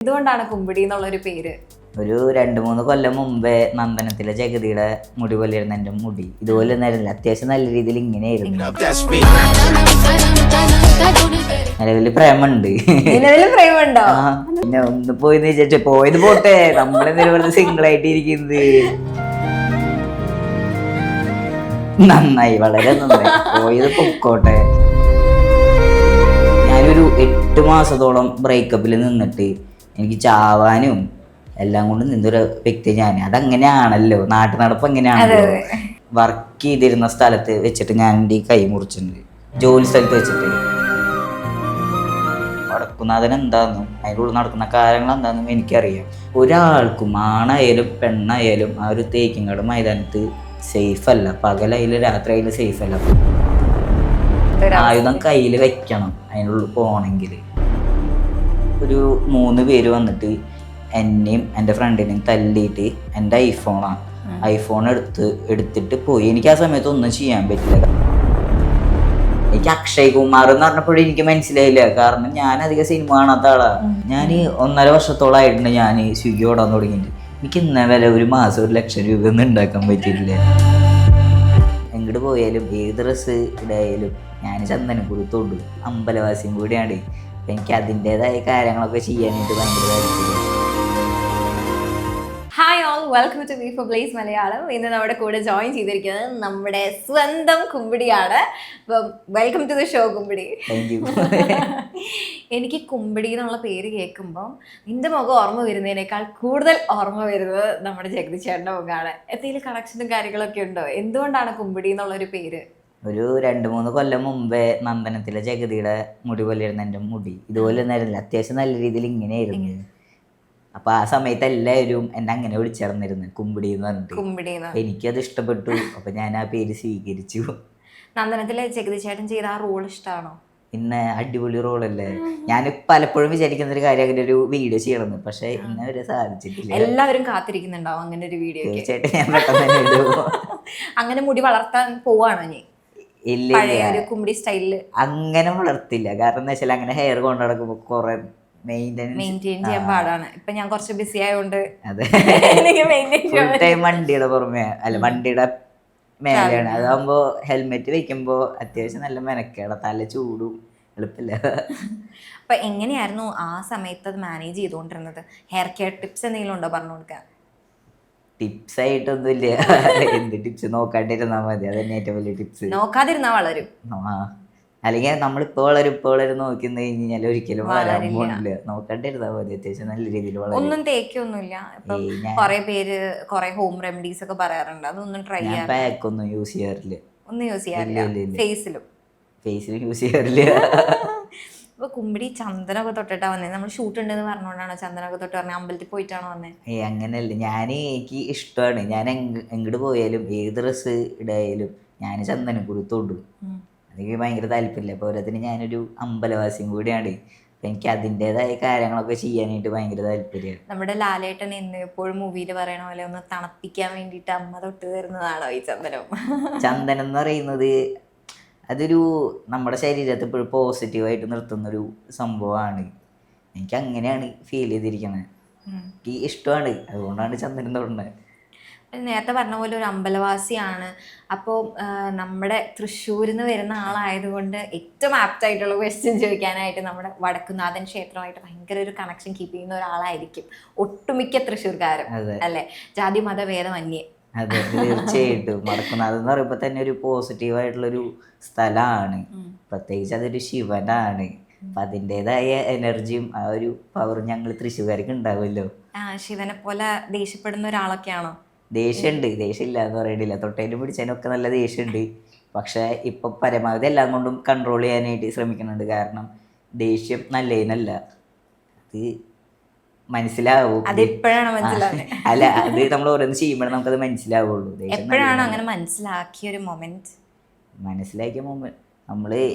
എന്തുകൊണ്ടാണ് കുമ്പിടി എന്നുള്ളൊരു പേര്? ഒരു 2-3 കൊല്ലം മുമ്പേ നന്ദനത്തിലെ ജഗതിയുടെ മുടി പോലെയായിരുന്നു എൻ്റെ മുടി. ഇതുപോലെ ഒന്നായിരുന്നില്ല, അത്യാവശ്യം നല്ല രീതിയിൽ ഇങ്ങനെയായിരുന്നു. നിലവില് പ്രേമുണ്ട്. പ്രേമുണ്ടോ? പിന്നെ ഒന്ന് പോയിന്ന് വിചാരിച്ചു, പോയത് പോട്ടെ, നമ്മളെന്തെങ്കിലും വെറുതെ സിംഗിൾ ആയിട്ട് ഇരിക്കുന്നത്. നന്നായി, വളരെ നന്നായി, പോയത് പൊക്കോട്ടെ. ഞാനൊരു 8 മാസത്തോളം ബ്രേക്കപ്പിൽ നിന്നിട്ട് എനിക്ക് ചാവാനും എല്ലാം കൊണ്ട് നിന്നൊരു വ്യക്തി ഞാൻ. അതങ്ങനെയാണല്ലോ, നാട്ടു നടപ്പ് എങ്ങനെയാണല്ലോ. വർക്ക് ചെയ്തിരുന്ന സ്ഥലത്ത് വെച്ചിട്ട് ഞാൻ എൻ്റെ ഈ കൈ മുറിച്ചിട്ടുണ്ട്, ജോലി സ്ഥലത്ത് വെച്ചിട്ട്. വടക്കുന്നാഥൻ എന്താണെന്നും അതിൻ്റെ ഉള്ളിൽ നടക്കുന്ന കാര്യങ്ങൾ എന്താണെന്നും എനിക്കറിയാം. ഒരാൾക്കും ആണായാലും പെണ്ണായാലും ആ ഒരു തേക്കിങ്ങാട് മൈതാനത്ത് സേഫ് അല്ല. പകലായാലും രാത്രി ആയാലും സേഫ് അല്ല. ആയുധം കയ്യിൽ വെക്കണം അതിനുള്ളിൽ പോകണമെങ്കിൽ. ഒരു 3 പേര് വന്നിട്ട് എന്നെയും എൻ്റെ ഫ്രണ്ടിനെയും തല്ലിയിട്ട് എൻ്റെ ഐഫോൺ എടുത്തിട്ട് പോയി. എനിക്ക് ആ സമയത്ത് ഒന്നും ചെയ്യാൻ പറ്റില്ല. എനിക്ക് അക്ഷയ് കുമാർ എന്ന് പറഞ്ഞപ്പോഴും എനിക്ക് മനസ്സിലായില്ല, കാരണം ഞാൻ അധികം സിനിമ കാണാത്ത ആളാണ്. ഞാൻ 1.5 വർഷത്തോളമായിട്ടുണ്ട് ഞാൻ സ്വിഗ്ഗി ഓടാൻ തുടങ്ങിയിട്ട്. എനിക്ക് ഇന്ന വില ഒരു മാസം 1 ലക്ഷം രൂപ ഒന്നും ഉണ്ടാക്കാൻ പറ്റിയിട്ടില്ല. എങ്ങോട്ട് പോയാലും ഏത് ഡ്രസ്സ് ഇടായാലും ഞാൻ ചന്ദനക്കുറി തൊണ്ടു. അമ്പലവാസിയും കൂടിയാണ്. എനിക്ക് അതിൻ്റെതായ കാര്യങ്ങളൊക്കെ ചെയ്യാനായിട്ട് ഭയങ്കര താല്പര്യം. Hi all, welcome to beef place Malayalam. ഇന്ന് നമ്മുടെ കൂടെ ജോയിൻ ചെയ്തിരിക്കുന്നത് നമ്മുടെ സ്വന്തം കുമ്പിടിയാണ്. അപ്പം welcome to the show Kumbidi. Thank you. എനിക്ക് കുമ്പിടി എന്നുള്ള പേര് കേൾക്കുമ്പം നിന്റെ മുഖം ഓർമ്മ വരുന്നതിനേക്കാൾ കൂടുതൽ ഓർമ്മ വരുന്നത് നമ്മുടെ ജഗതി ചേട്ടൻ്റെ മുഖമാണ്. എന്തെങ്കിലും കണക്ഷനും കാര്യങ്ങളൊക്കെ ഉണ്ടോ? എന്തുകൊണ്ടാണ് കുമ്പിടി എന്നുള്ളൊരു പേര്? ഒരു 2-3 കൊല്ലം മുമ്പേ നന്ദനത്തിലെ ജഗതിയുടെ മുടി പോലെയായിരുന്നു എൻ്റെ മുടി. ഇതുപോലെ ഒന്നായിരുന്നില്ല, അത്യാവശ്യം നല്ല രീതിയിൽ ഇങ്ങനെയായിരുന്നു. അപ്പൊ ആ സമയത്ത് എല്ലാവരും എന്നെ അങ്ങനെ വിളിച്ചിറന്നിരുന്നു, കുമ്പിടി എന്ന് പറഞ്ഞിട്ട്. എനിക്കത് ഇഷ്ടപ്പെട്ടു. അപ്പൊ ഞാൻ ആ പേര് സ്വീകരിച്ചു. നന്ദനത്തിലെ ജഗതി ചേട്ടൻ ചെയ്ത ആ റോൾ ഇഷ്ടമാണോ? പിന്നെ അടിപൊളി റോളല്ലേ. ഞാൻ പലപ്പോഴും വിചാരിക്കുന്ന ഒരു കാര്യം അങ്ങനെ ഒരു വീഡിയോ ചെയ്യണമെന്ന്, പക്ഷെ ഇന്നെ വരെ സാധിച്ചിട്ടില്ല. എല്ലാവരും കാത്തിരിക്കുന്നുണ്ടാവും അങ്ങനെ ഒരു വീഡിയോ. തീർച്ചയായിട്ടും ഞാൻ പെട്ടെന്ന് തന്നെ ഇടും. അങ്ങനെ മുടി വളർത്താൻ പോവാണോ നീ? ഇല്ല, കുമ്പിടി സ്റ്റൈലില് അങ്ങനെ വളർത്തില്ല. കാരണം എന്താ വെച്ചാൽ അങ്ങനെ ഹെയർ കൊണ്ട് നടക്കുമ്പോ കുറെ മെയിൻറ്റെയിൻ ചെയ്യാൻ പാടാണ്. ഇപ്പൊ ഞാൻ കുറച്ച് ബിസി ആയതുകൊണ്ട് അതെ, ഫുൾ ടൈം വണ്ടിയുടെ പുറമെ അല്ല, വണ്ടിയുടെ മേലെയാണ്. അതാകുമ്പോ ഹെൽമെറ്റ് വെക്കുമ്പോ അത്യാവശ്യം നല്ല മെനക്കേട, തല ചൂടും എളുപ്പമില്ല. അപ്പൊ എങ്ങനെയായിരുന്നു ആ സമയത്ത് അത് മാനേജ് ചെയ്തുകൊണ്ടിരുന്നത്? ഹെയർ കെയർ ടിപ്സ് എന്തെങ്കിലും ഉണ്ടോ പറഞ്ഞു കൊടുക്കാൻ? ടിപ്സ് ആയിട്ടൊന്നുമില്ല. എന്ത് ടിപ്സ്? നോക്കാണ്ടിരുന്നാ മതി, അതന്നെ ഏറ്റവും വലിയ ടിപ്സ്. നോക്കാതിരുന്നാ വളരും. അല്ലെങ്കിൽ നമ്മളിപ്പോ വളരും നോക്കി കഴിഞ്ഞാൽ ഒരിക്കലും വളരാൻ പോണില്ല. നോക്കാണ്ടിരുന്നാ മതി, അത്യാവശ്യം നല്ല രീതിയിൽ വളരും. ഒന്നും തേക്കൊന്നുമില്ല. കുറെ പേര് കുറെ ഹോം റെമഡീസ് ഒക്കെ പറയാറുണ്ട്, അതൊന്നും ട്രൈ ചെയ്യാൻ. പാക്ക് ഒന്നും യൂസ് ചെയ്യാറില്ല. ഒന്നും യൂസ് ചെയ്യാറില്ല. ഫേസിലും യൂസ് ചെയ്യാറില്ല. ഇപ്പൊ കുമ്പിടി ചന്ദനമൊക്കെ തൊട്ടിട്ടാ വന്നേ? നമ്മൾ ഷൂട്ട് ഉണ്ടെന്ന് പറഞ്ഞോണ്ടാണോ ചന്ദനമൊക്കെ തൊട്ട് പറഞ്ഞ? അമ്പലത്തിൽ പോയിട്ടാണോ വന്നേ? അങ്ങനെയല്ല, എനിക്ക് ഇഷ്ടമാണ്. ഞാൻ എങ്ങോട്ട് പോയാലും ഏത് ഡ്രസ്സ് ഇടായാലും ഞാൻ ചന്ദനക്കുറി തൊടും. എനിക്ക് ഭയങ്കര താല്പര്യമില്ല. പോരാത്തിന് ഞാനൊരു അമ്പലവാസിയും കൂടിയാണ്. എനിക്ക് അതിൻ്റെതായ കാര്യങ്ങളൊക്കെ ചെയ്യാനായിട്ട് ഭയങ്കര താല്പര്യമാണ്. നമ്മുടെ ലാലേട്ടൻ എപ്പോഴും മൂവിയിൽ പറയണ പോലെ ഒന്ന് തണുപ്പിക്കാൻ വേണ്ടിയിട്ട് അമ്മ തൊട്ട് തരുന്നതാണോ ഈ ചന്ദനം? ചന്ദനം എന്ന് പറയുന്നത് അതൊരു നമ്മുടെ ശരീരത്തെ ഇപ്പോഴും പോസിറ്റീവായിട്ട് നിർത്തുന്നൊരു സംഭവമാണ്. എനിക്ക് അങ്ങനെയാണ് ഫീൽ ചെയ്തിരിക്കുന്നത്. എനിക്ക് ഇഷ്ടമാണ്, അതുകൊണ്ടാണ് ചന്ദനം തൊടുന്നത്. നേരത്തെ പറഞ്ഞ പോലെ ഒരു അമ്പലവാസിയാണ്. അപ്പോൾ നമ്മുടെ തൃശ്ശൂരിൽ നിന്ന് വരുന്ന ആളായതുകൊണ്ട് ഏറ്റവും ആപ്റ്റായിട്ടുള്ള ക്വസ്റ്റ്യൻ ചോദിക്കാനായിട്ട് നമ്മുടെ വടക്കുന്നാഥൻ ക്ഷേത്രമായിട്ട് ഭയങ്കര ഒരു കണക്ഷൻ കീപ്പ് ചെയ്യുന്ന ഒരാളായിരിക്കും ഒട്ടുമിക്ക തൃശ്ശൂർക്കാരും, അല്ലേ? ജാതി മത ഭേദമന്യേ. അതെ, തീർച്ചയായിട്ടും. വടക്കുന്നാഥൻ എന്ന് പറയുമ്പോൾ തന്നെ ഒരു പോസിറ്റീവായിട്ടുള്ളൊരു സ്ഥലമാണ്. പ്രത്യേകിച്ച് അതൊരു ശിവനാണ്. അപ്പൊ അതിൻ്റെതായ എനർജിയും ആ ഒരു പവറും ഞങ്ങൾ തൃശ്ശൂർക്കാർക്ക് ഉണ്ടാവുമല്ലോ. ശിവനെ പോലെ ദേഷ്യപ്പെടുന്ന ഒരാളൊക്കെയാണോ? ദേഷ്യമുണ്ട്, ദേഷ്യമില്ല എന്ന് പറയണില്ല. തൊട്ടേനും പിടിച്ചതിനൊക്കെ നല്ല ദേഷ്യമുണ്ട്. പക്ഷെ ഇപ്പൊ പരമാവധി എല്ലാം കൊണ്ടും കൺട്രോൾ ചെയ്യാനായിട്ട് ശ്രമിക്കുന്നുണ്ട്. കാരണം ദേഷ്യം നല്ലതിനല്ല, അത് മനസ്സിലാവും. അല്ല, അത് നമ്മൾ ഓരോന്ന് ചെയ്യുമ്പോഴേ നമുക്കത് മനസ്സിലാവുള്ളൂ. എപ്പോഴാണ് അങ്ങനെ മനസ്സിലാക്കിയ മൊമെന്റ്?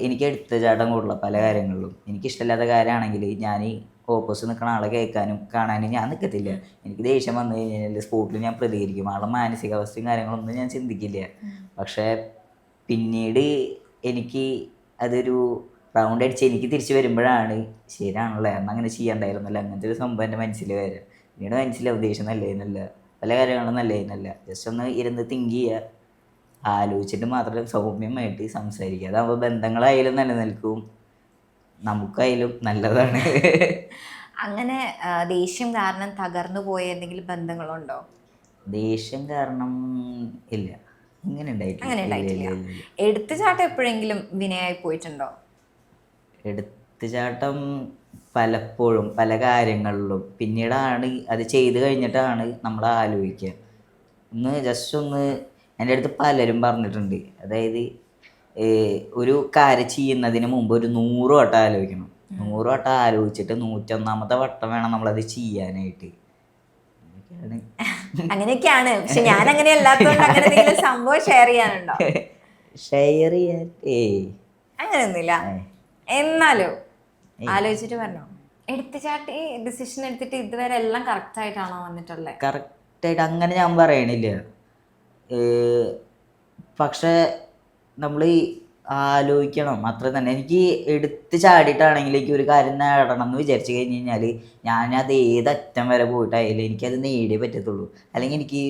എനിക്ക് എടുത്തുചാട്ടം കൂടുതലുള്ള പല കാര്യങ്ങളിലും. എനിക്ക് ഇഷ്ടമില്ലാത്ത കാര്യമാണെങ്കിൽ ഞാൻ ഓപ്പോസിറ്റ് നിൽക്കുന്ന ആളെ കേൾക്കാനും കാണാനും ഞാൻ നിൽക്കത്തില്ല. എനിക്ക് ദേഷ്യം വന്നു കഴിഞ്ഞാൽ സ്പോട്ടിൽ ഞാൻ പ്രതികരിക്കും. ആളുടെ മാനസികാവസ്ഥയും കാര്യങ്ങളൊന്നും ഞാൻ ചിന്തിക്കില്ല. പക്ഷേ പിന്നീട് എനിക്ക് അതൊരു റൗണ്ട് അടിച്ച് എനിക്ക് തിരിച്ച് വരുമ്പോഴാണ് ശരിയാണല്ലോ എന്നാൽ അങ്ങനെ ചെയ്യണ്ടായിരുന്നല്ലോ അങ്ങനത്തെ ഒരു സംഭവം എൻ്റെ മനസ്സിൽ വരാം. പിന്നീട് മനസ്സിലാവും ഉദ്ദേശം നല്ലതെന്നല്ല, പല കാര്യങ്ങളും നല്ലതെന്നല്ല, ജസ്റ്റ് ഒന്ന് ഇരുന്ന് തിങ്ക് ചെയ്യുക, ആലോചിച്ചിട്ട് മാത്രം സൗമ്യമായിട്ട് സംസാരിക്കുക. അതാകുമ്പോൾ ബന്ധങ്ങളായാലും നിലനിൽക്കും, നമുക്കായാലും നല്ലതാണ്. അങ്ങനെ ദേഷ്യം കാരണം തകർന്നു പോയ എന്തെങ്കിലും ബന്ധങ്ങളുണ്ടോ? ദേഷ്യം കാരണം ഇല്ല, അങ്ങനെ ഉണ്ടായിട്ടില്ല. എടുത്തുചാട്ടം എപ്പോഴെങ്കിലും വിനയായി പോയിട്ടുണ്ടോ? എടുത്തുചാട്ടം പലപ്പോഴും പല കാര്യങ്ങളിലും പിന്നീടാണ് അത് ചെയ്ത് കഴിഞ്ഞിട്ടാണ് നമ്മൾ ആലോചിക്കുക. ജസ്റ്റ് ഒന്ന് എൻ്റെ അടുത്ത് പലരും പറഞ്ഞിട്ടുണ്ട്, അതായത് ഒരു കാര്യം ചെയ്യുന്നതിന് മുമ്പ് ഒരു 100 വട്ടം ആലോചിക്കണം. 100 വട്ടം ആലോചിച്ചിട്ട് 101ാമത്തെ വട്ടം വേണം നമ്മളത് ചെയ്യാനായിട്ട്. അങ്ങനെയൊക്കെയാണ്. പക്ഷെ ഞാൻ അങ്ങനെ അല്ലാത്തതുകൊണ്ട് അങ്ങനെ എന്തെങ്കിലും സംഭവം ഷെയർ ചെയ്യാനുണ്ടോ? ഷെയർ ചെയ്യാൻ അങ്ങനെയൊന്നുമില്ല. എന്നാലും ആലോചിച്ചിട്ട് പറഞ്ഞോ. എടുത്തുചാട്ടി ഡിസിഷൻ എടുത്തിട്ട് ഇതുവരെ എല്ലാം കറക്റ്റ് ആയിട്ടാണോ വന്നിട്ടുള്ളത്? കറക്റ്റായിട്ട് അങ്ങനെ ഞാൻ പറയണില്ല. പക്ഷെ നമ്മൾ ആലോചിക്കണം അത്ര തന്നെ. എനിക്ക് എടുത്ത് ചാടിയിട്ടാണെങ്കിൽ എനിക്ക് ഒരു കാര്യം നേടണം എന്ന് വിചാരിച്ചു കഴിഞ്ഞ് കഴിഞ്ഞാൽ ഞാനത് ഏതറ്റം വരെ പോയിട്ടായാലും എനിക്കത് നേടിയേ പറ്റത്തുള്ളൂ. അല്ലെങ്കിൽ എനിക്ക്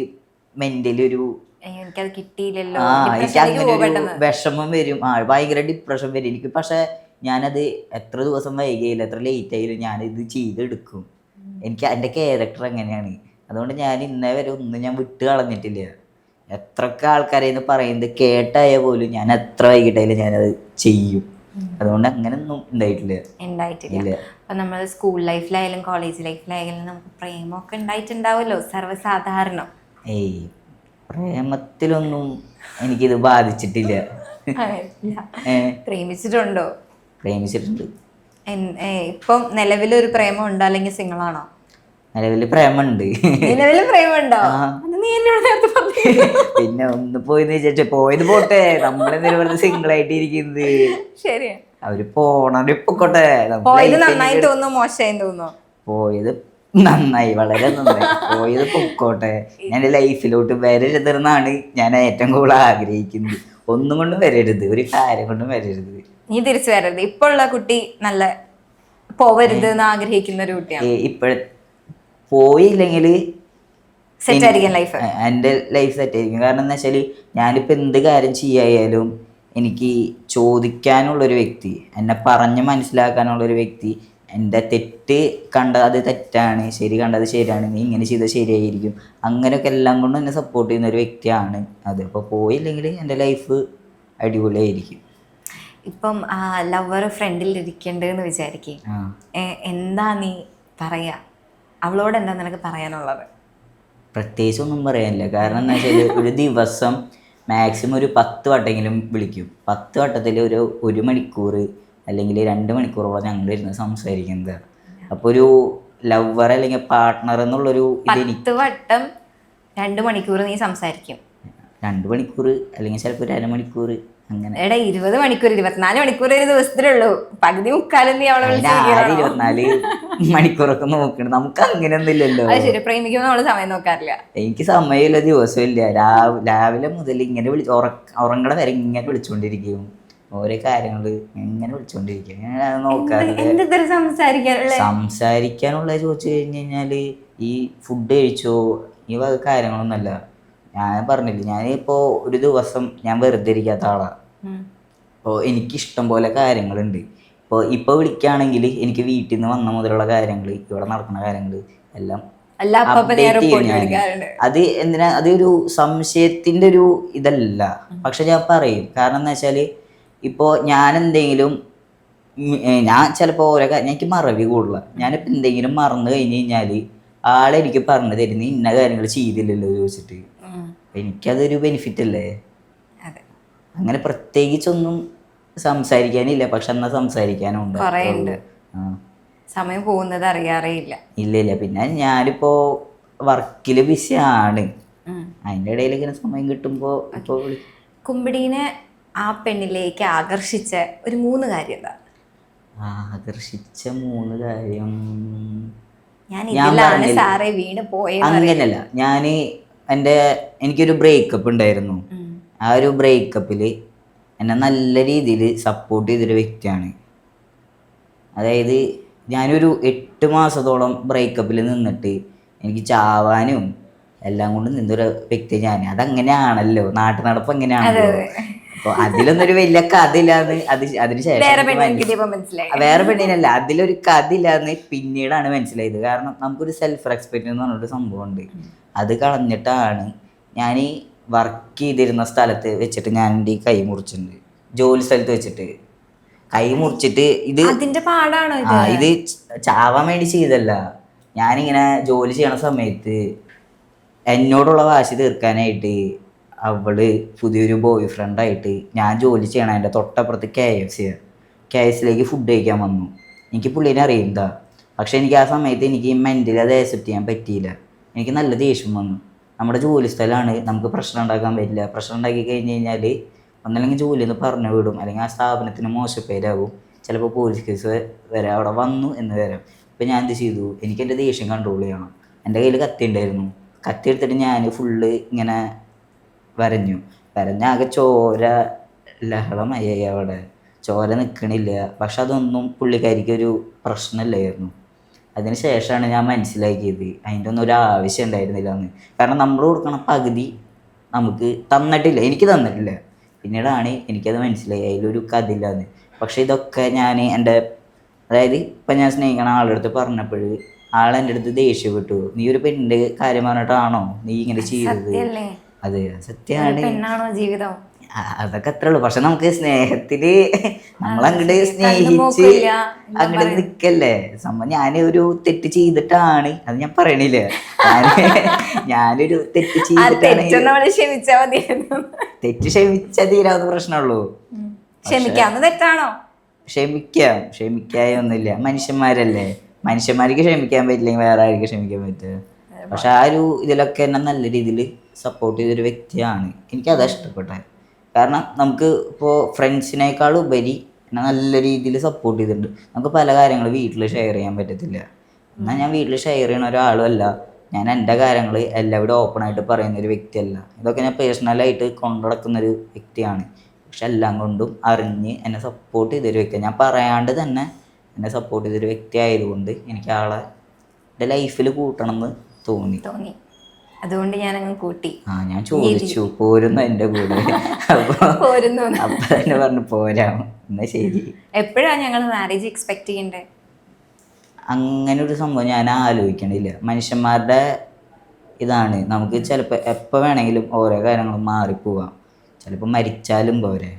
മെൻ്റലി ഒരു എനിക്കത് കിട്ടിയില്ലല്ലോ, എനിക്ക് അങ്ങനെ ഒരു വിഷമം വരും, ഭയങ്കര ഡിപ്രഷൻ വരും എനിക്ക്. പക്ഷെ ഞാനത് എത്ര ദിവസം വൈകിയില്ല, എത്ര ലേറ്റ് ആയാലും ഞാനിത് ചെയ്തെടുക്കും. എനിക്ക് എൻ്റെ ക്യാരക്ടർ അങ്ങനെയാണ്. അതുകൊണ്ട് ഞാൻ ഇന്നേ വരെ ഒന്നും ഞാൻ വിട്ട് കളഞ്ഞിട്ടില്ല. എത്രയൊക്കെ ആൾക്കാരെന്ന് പറയുന്നത് കേട്ടായ പോലും ഞാൻ എത്ര വൈകിട്ടായാലും ഞാനത് ചെയ്യും. അതുകൊണ്ട് അങ്ങനെയൊന്നും ഉണ്ടായിട്ടില്ല. അപ്പൊ നമ്മൾ സ്കൂൾ ലൈഫിലായാലും കോളേജ് ലൈഫിലായാലും നമുക്ക് പ്രേമമൊക്കെ ഉണ്ടായിട്ടുണ്ടാവുമല്ലോ, സർവ്വസാധാരണം. പ്രേമത്തിലൊന്നും എനിക്കിത് ബാധിച്ചിട്ടില്ല. പ്രേമിച്ചിട്ടുണ്ടോ? പ്രേമിച്ചിട്ടുണ്ട്. ഇപ്പം നിലവിലൊരു പ്രേമം ഉണ്ടോ അല്ലെങ്കിൽ സിംഗിൾ ആണോ? നിലവില് പ്രേമുണ്ട്. പിന്നെ ഒന്ന് പോയിന്ന് വിചാരിച്ച പോയത് പോട്ടെ, നമ്മളെന്തെങ്കിലും പറഞ്ഞ സിംഗിൾ ആയിട്ട് ഇരിക്കുന്നത്. ശരിയാ, അവര് പോണേ പൊക്കോട്ടെ. പോയത് നന്നായി തോന്നുന്നു മോശമായി തോന്നുന്നു? പോയത് നന്നായി, വളരെ നന്നായി. പോയത് പൊക്കോട്ടെ. ഞാൻ എൻ്റെ ലൈഫിലോട്ട് വരരുതെന്നാണ് ഞാൻ ഏറ്റവും കൂടുതൽ ആഗ്രഹിക്കുന്നത്. ഒന്നും കൊണ്ടും വരരുത്, ഒരു കാര്യം കൊണ്ടും വരരുത്. നീ തിരിച്ചു വരരുത്. ഇപ്പൊ ഉള്ള കുട്ടി നല്ല പോവരുത് എന്ന് ആഗ്രഹിക്കുന്ന ഒരു കുട്ടിയാണ്. പോയില്ലെങ്കിൽ സെറ്റ് ആയിരിക്കും ലൈഫ്, എൻ്റെ ലൈഫ് സെറ്റ് ആയിരിക്കും. കാരണം എന്താ വെച്ചാൽ ഞാനിപ്പോൾ എന്ത് കാര്യം ചെയ്യായാലും എനിക്ക് ചോദിക്കാനുള്ളൊരു വ്യക്തി, എന്നെ പറഞ്ഞ് മനസ്സിലാക്കാനുള്ളൊരു വ്യക്തി, എൻ്റെ തെറ്റ് കണ്ടത് തെറ്റാണ്, ശരി കണ്ടത് ശരിയാണ്, നീ ഇങ്ങനെ ചെയ്താൽ ശരിയായിരിക്കും, അങ്ങനെയൊക്കെ എല്ലാം കൊണ്ടും എന്നെ സപ്പോർട്ട് ചെയ്യുന്ന ഒരു വ്യക്തിയാണ് അത്. അപ്പോൾ പോയില്ലെങ്കിൽ എൻ്റെ ലൈഫ് അടിപൊളിയായിരിക്കും. ഇപ്പം ലവർ ഫ്രണ്ടിൽ ഇരിക്കേണ്ടതെന്ന് വിചാരിക്കും, എന്താ നീ പറയാ? അവളോട് എന്താ നിനക്ക് പറയാനുള്ളത്? പ്രത്യേകിച്ച് ഒന്നും പറയാനില്ല. കാരണം എന്താ വെച്ചാൽ ഒരു ദിവസം മാക്സിമം ഒരു 10 വട്ടെങ്കിലും വിളിക്കും. 10 വട്ടത്തിൽ ഒരു 1 മണിക്കൂർ അല്ലെങ്കിൽ 2 മണിക്കൂറോളം ഞങ്ങൾ ഇരുന്ന് സംസാരിക്കുന്നത്. അപ്പോൾ ഒരു ലവർ അല്ലെങ്കിൽ പാർട്ട്ണർ എന്നുള്ളൊരു 10 വട്ടം 2 മണിക്കൂർ നീ സംസാരിക്കും? 2 മണിക്കൂർ അല്ലെങ്കിൽ ചിലപ്പോൾ 1 അരമണിക്കൂർ അങ്ങനെ. എടാ 20 മണിക്കൂർ 24 മണിക്കൂർ ഒരു ദിവസത്തിലുള്ളൂ, പകുതി മുക്കാലും നീ അവളെ 24 മണിക്കൂറൊക്കെ നോക്കണം. നമുക്ക് അങ്ങനെയൊന്നും ഇല്ലല്ലോ. അത് ശരി, പ്രേമിക്കുമ്പോൾ നമ്മള് സമയം നോക്കാറില്ല. എനിക്ക് സമയമില്ല, ദിവസമില്ല. രാവിലെ മുതൽ ഇങ്ങനെ ഉറങ്ങണ വരെ ഇങ്ങനെ വിളിച്ചുകൊണ്ടിരിക്കും, ഓരോ കാര്യങ്ങൾ ഇങ്ങനെ വിളിച്ചുകൊണ്ടിരിക്കും. ഞാൻ നോക്കാറില്ല. സംസാരിക്കാനുള്ള ചോദിച്ചു കഴിഞ്ഞ് കഴിഞ്ഞാല് ഈ ഫുഡ് കഴിച്ചോ ഈ വക കാര്യങ്ങളൊന്നുമല്ല. ഞാൻ പറഞ്ഞില്ല, ഞാനിപ്പോൾ ഒരു ദിവസം ഞാൻ വെറുതെ ഇരിക്കാത്ത ആളാണ്. അപ്പോൾ എനിക്കിഷ്ടം പോലെ കാര്യങ്ങളുണ്ട്. ഇപ്പോൾ വിളിക്കുകയാണെങ്കിൽ എനിക്ക് വീട്ടിൽ നിന്ന് വന്ന മുതലുള്ള കാര്യങ്ങൾ, ഇവിടെ നടക്കുന്ന കാര്യങ്ങൾ എല്ലാം അപ്ഡേറ്റ് ചെയ്യും ഞാൻ. അത് എന്തിനാ, അതൊരു സംശയത്തിൻ്റെ ഒരു ഇതല്ല, പക്ഷെ ഞാൻ പറയും. കാരണം എന്താ വെച്ചാൽ ഇപ്പോൾ ഞാൻ എന്തെങ്കിലും, ഞാൻ ചിലപ്പോൾ ഓരോ കാര്യം എനിക്ക് മറവി കൂടുതലാണ്. ഞാനിപ്പോൾ എന്തെങ്കിലും മറന്നു കഴിഞ്ഞ് കഴിഞ്ഞാൽ ആളെനിക്ക് പറഞ്ഞു തരുന്ന ഇന്ന കാര്യങ്ങൾ ചെയ്തില്ലല്ലോ ചോദിച്ചിട്ട്, എനിക്കതൊരു ബെനിഫിറ്റ് അല്ലേ. അങ്ങനെ പ്രത്യേകിച്ചൊന്നും സംസാരിക്കാനില്ല, പക്ഷെ എന്നാ സംസാരിക്കാനുണ്ട്. സമയം പോകുന്നത് അറിയാറേ ഇല്ല. പിന്നെ ഞാനിപ്പോ വർക്കില് ബിസി ആണ്, അതിൻ്റെ ഇടയിൽ ഇങ്ങനെ സമയം കിട്ടുമ്പോ ഇപ്പോ കുമ്പിടീനെ ആ പെണ്ണിലേക്ക് ആകർഷിച്ച ഒരു 3 കാര്യം എന്താ? ആകർഷിച്ച 3 കാര്യം അങ്ങനല്ല. എനിക്കൊരു ബ്രേക്കപ്പ് ഉണ്ടായിരുന്നു. ആ ഒരു ബ്രേക്കപ്പിൽ എന്നെ നല്ല രീതിയിൽ സപ്പോർട്ട് ചെയ്തൊരു വ്യക്തിയാണ്. അതായത് ഞാനൊരു 8 മാസത്തോളം ബ്രേക്കപ്പിൽ നിന്നിട്ട് എനിക്ക് ചാവാനും എല്ലാം കൊണ്ട് നിന്നൊരു വ്യക്തി ഞാൻ. അതങ്ങനെയാണല്ലോ, നാട്ടു നടപ്പ് എങ്ങനെയാണല്ലോ. അപ്പോൾ അതിലൊന്നും ഒരു വലിയ കഥ ഇല്ലാന്ന് അതിനുശേഷം വേറെ പെണ്ണിനല്ല, അതിലൊരു കഥ ഇല്ലാന്ന് പിന്നീടാണ് മനസ്സിലായത്. കാരണം നമുക്കൊരു സെൽഫ് റെസ്പെക്റ്റ് എന്ന് പറഞ്ഞൊരു സംഭവമുണ്ട്. അത് കളഞ്ഞിട്ടാണ് ഞാൻ ഈ വർക്ക് ചെയ്തിരുന്ന സ്ഥലത്ത് വെച്ചിട്ട് ഞാൻ എൻ്റെ ഈ കൈ മുറിച്ചിട്ടുണ്ട്. ജോലി സ്ഥലത്ത് വെച്ചിട്ട് കൈ മുറിച്ചിട്ട് ഇത് ഇത് ചാവാൻ വേണ്ടി ചെയ്തല്ല. ഞാനിങ്ങനെ ജോലി ചെയ്യണ സമയത്ത് എന്നോടുള്ള വാശി തീർക്കാനായിട്ട് അവള് പുതിയൊരു ബോയ് ഫ്രണ്ടായിട്ട് ഞാൻ ജോലി ചെയ്യണം എൻ്റെ തൊട്ടപ്പുറത്ത് KFC ഫുഡ് കഴിക്കാൻ വന്നു. എനിക്ക് പുള്ളീനെ അറിയുന്നതാ. പക്ഷെ എനിക്ക് ആ സമയത്ത് എനിക്ക് മെൻ്റലി അത് ആക്സെപ്റ്റ് ചെയ്യാൻ പറ്റിയില്ല. എനിക്ക് നല്ല ദേഷ്യം വന്നു. നമ്മുടെ ജോലി സ്ഥലമാണ്, നമുക്ക് പ്രശ്നം ഉണ്ടാക്കാൻ പറ്റില്ല. പ്രശ്നം ഉണ്ടാക്കി കഴിഞ്ഞ് കഴിഞ്ഞാൽ ഒന്നല്ലെങ്കിൽ ജോലിയിൽ നിന്ന് പറഞ്ഞു വിടും, അല്ലെങ്കിൽ ആ സ്ഥാപനത്തിന് മോശപ്പേരാകും, ചിലപ്പോൾ പോലീസ് കേസ് വരാം, അവിടെ വന്നു എന്ന് വരാം. ഇപ്പം ഞാൻ എന്ത് ചെയ്തു, എനിക്ക് എൻ്റെ ദേഷ്യം കൺട്രോൾ ചെയ്യണം. എൻ്റെ കയ്യിൽ കത്തി ഉണ്ടായിരുന്നു. കത്തി എടുത്തിട്ട് ഞാൻ ഫുള്ള് ഇങ്ങനെ വരഞ്ഞാകെ ചോര ലഹളമായി. അവിടെ ചോര നിൽക്കണില്ല. പക്ഷെ അതൊന്നും പുള്ളിക്കാരിക്കൊരു പ്രശ്നമില്ലായിരുന്നു. അതിന് ശേഷമാണ് ഞാൻ മനസ്സിലാക്കിയത് അതിൻ്റെ ഒന്നും ഒരു ആവശ്യം ഉണ്ടായിരുന്നില്ല എന്ന്. കാരണം നമ്മൾ കൊടുക്കണ പകുതി നമുക്ക് തന്നിട്ടില്ല, എനിക്ക് തന്നിട്ടില്ല. പിന്നീടാണ് എനിക്കത് മനസ്സിലായി അതിലൊരു കഥയില്ലാന്ന്. പക്ഷെ ഇതൊക്കെ ഞാൻ എൻ്റെ അതായത് ഇപ്പം ഞാൻ സ്നേഹിക്കണ ആളുടെ അടുത്ത് പറഞ്ഞപ്പോൾ ആളെൻ്റെ അടുത്ത് ദേഷ്യപ്പെട്ടു. നീ ഒരു പെണ്ണിൻ്റെ കാര്യം പറഞ്ഞിട്ടാണോ നീ ഇങ്ങനെ ചെയ്തത്? അതെ, സത്യമാണ്. ജീവിതം അതൊക്കെ അത്രേ ഉള്ളൂ. പക്ഷെ നമുക്ക് സ്നേഹത്തില് നമ്മളങ്ങോട്ട് സ്നേഹിച്ച് അങ്ങോട്ട് നിക്കല്ലേ സംഭവം. ഞാൻ ഒരു തെറ്റ് ചെയ്തിട്ടാണ്, അത് ഞാൻ പറയണില്ല, ഞാനൊരു തെറ്റ് ചെയ്തിട്ടാണ്. തെറ്റ് ക്ഷമിച്ചാൽ തീരാവുന്ന പ്രശ്നമുള്ളൂ. തെറ്റാണോ? ക്ഷമിക്കായൊന്നുമില്ല. മനുഷ്യന്മാരല്ലേ, മനുഷ്യന്മാർക്ക് ക്ഷമിക്കാൻ പറ്റില്ലെങ്കിൽ വേറെ ആർക്ക് ക്ഷമിക്കാൻ പറ്റുക? പക്ഷെ ആ ഒരു ഇതിലൊക്കെ എന്നെ നല്ല രീതിയിൽ സപ്പോർട്ട് ചെയ്തൊരു വ്യക്തിയാണ്. എനിക്കതാ ഇഷ്ടപ്പെട്ടത്. കാരണം നമുക്ക് ഇപ്പോൾ ഫ്രണ്ട്സിനേക്കാളും ഉപരി എന്നെ നല്ല രീതിയിൽ സപ്പോർട്ട് ചെയ്തിട്ടുണ്ട്. നമുക്ക് പല കാര്യങ്ങൾ വീട്ടിൽ ഷെയർ ചെയ്യാൻ പറ്റത്തില്ല. എന്നാൽ ഞാൻ വീട്ടിൽ ഷെയർ ചെയ്യണ ഒരാളും അല്ല. ഞാൻ എൻ്റെ കാര്യങ്ങൾ എല്ലാവരും ഓപ്പണായിട്ട് പറയുന്നൊരു വ്യക്തിയല്ല. ഇതൊക്കെ ഞാൻ പേഴ്സണലായിട്ട് കൊണ്ടുനടക്കുന്നൊരു വ്യക്തിയാണ്. പക്ഷെ എല്ലാം കൊണ്ടും അറിഞ്ഞ് എന്നെ സപ്പോർട്ട് ചെയ്തൊരു വ്യക്തിയാണ്. ഞാൻ പറയാണ്ട് തന്നെ എന്നെ സപ്പോർട്ട് ചെയ്തൊരു വ്യക്തി ആയതുകൊണ്ട് എനിക്ക് ആളെ എൻ്റെ ലൈഫിൽ കൂട്ടണം എന്ന് തോന്നി. അതുകൊണ്ട് ഞാൻ അങ്ങ് കൂട്ടി. ഞാൻ ചോദിച്ചു പോരുന്നു എൻ്റെ കൂടെ. അപ്പൊ തന്നെ പറഞ്ഞു പോരാം, എന്നാ ശരി. എപ്പോഴാണ് ഞങ്ങൾ മാരേജ് എക്സ്പെക്ട് ചെയ്യണ്ടേ? അങ്ങനെ ഒരു സംഭവം ഞാൻ ആലോചിക്കണില്ല. മനുഷ്യന്മാരുടെ ഇതാണ്. നമുക്ക് ചിലപ്പോൾ എപ്പോൾ വേണമെങ്കിലും ഓരോ കാര്യങ്ങളും മാറിപ്പോവാം. ചിലപ്പോൾ മരിച്ചാലും പോരെ.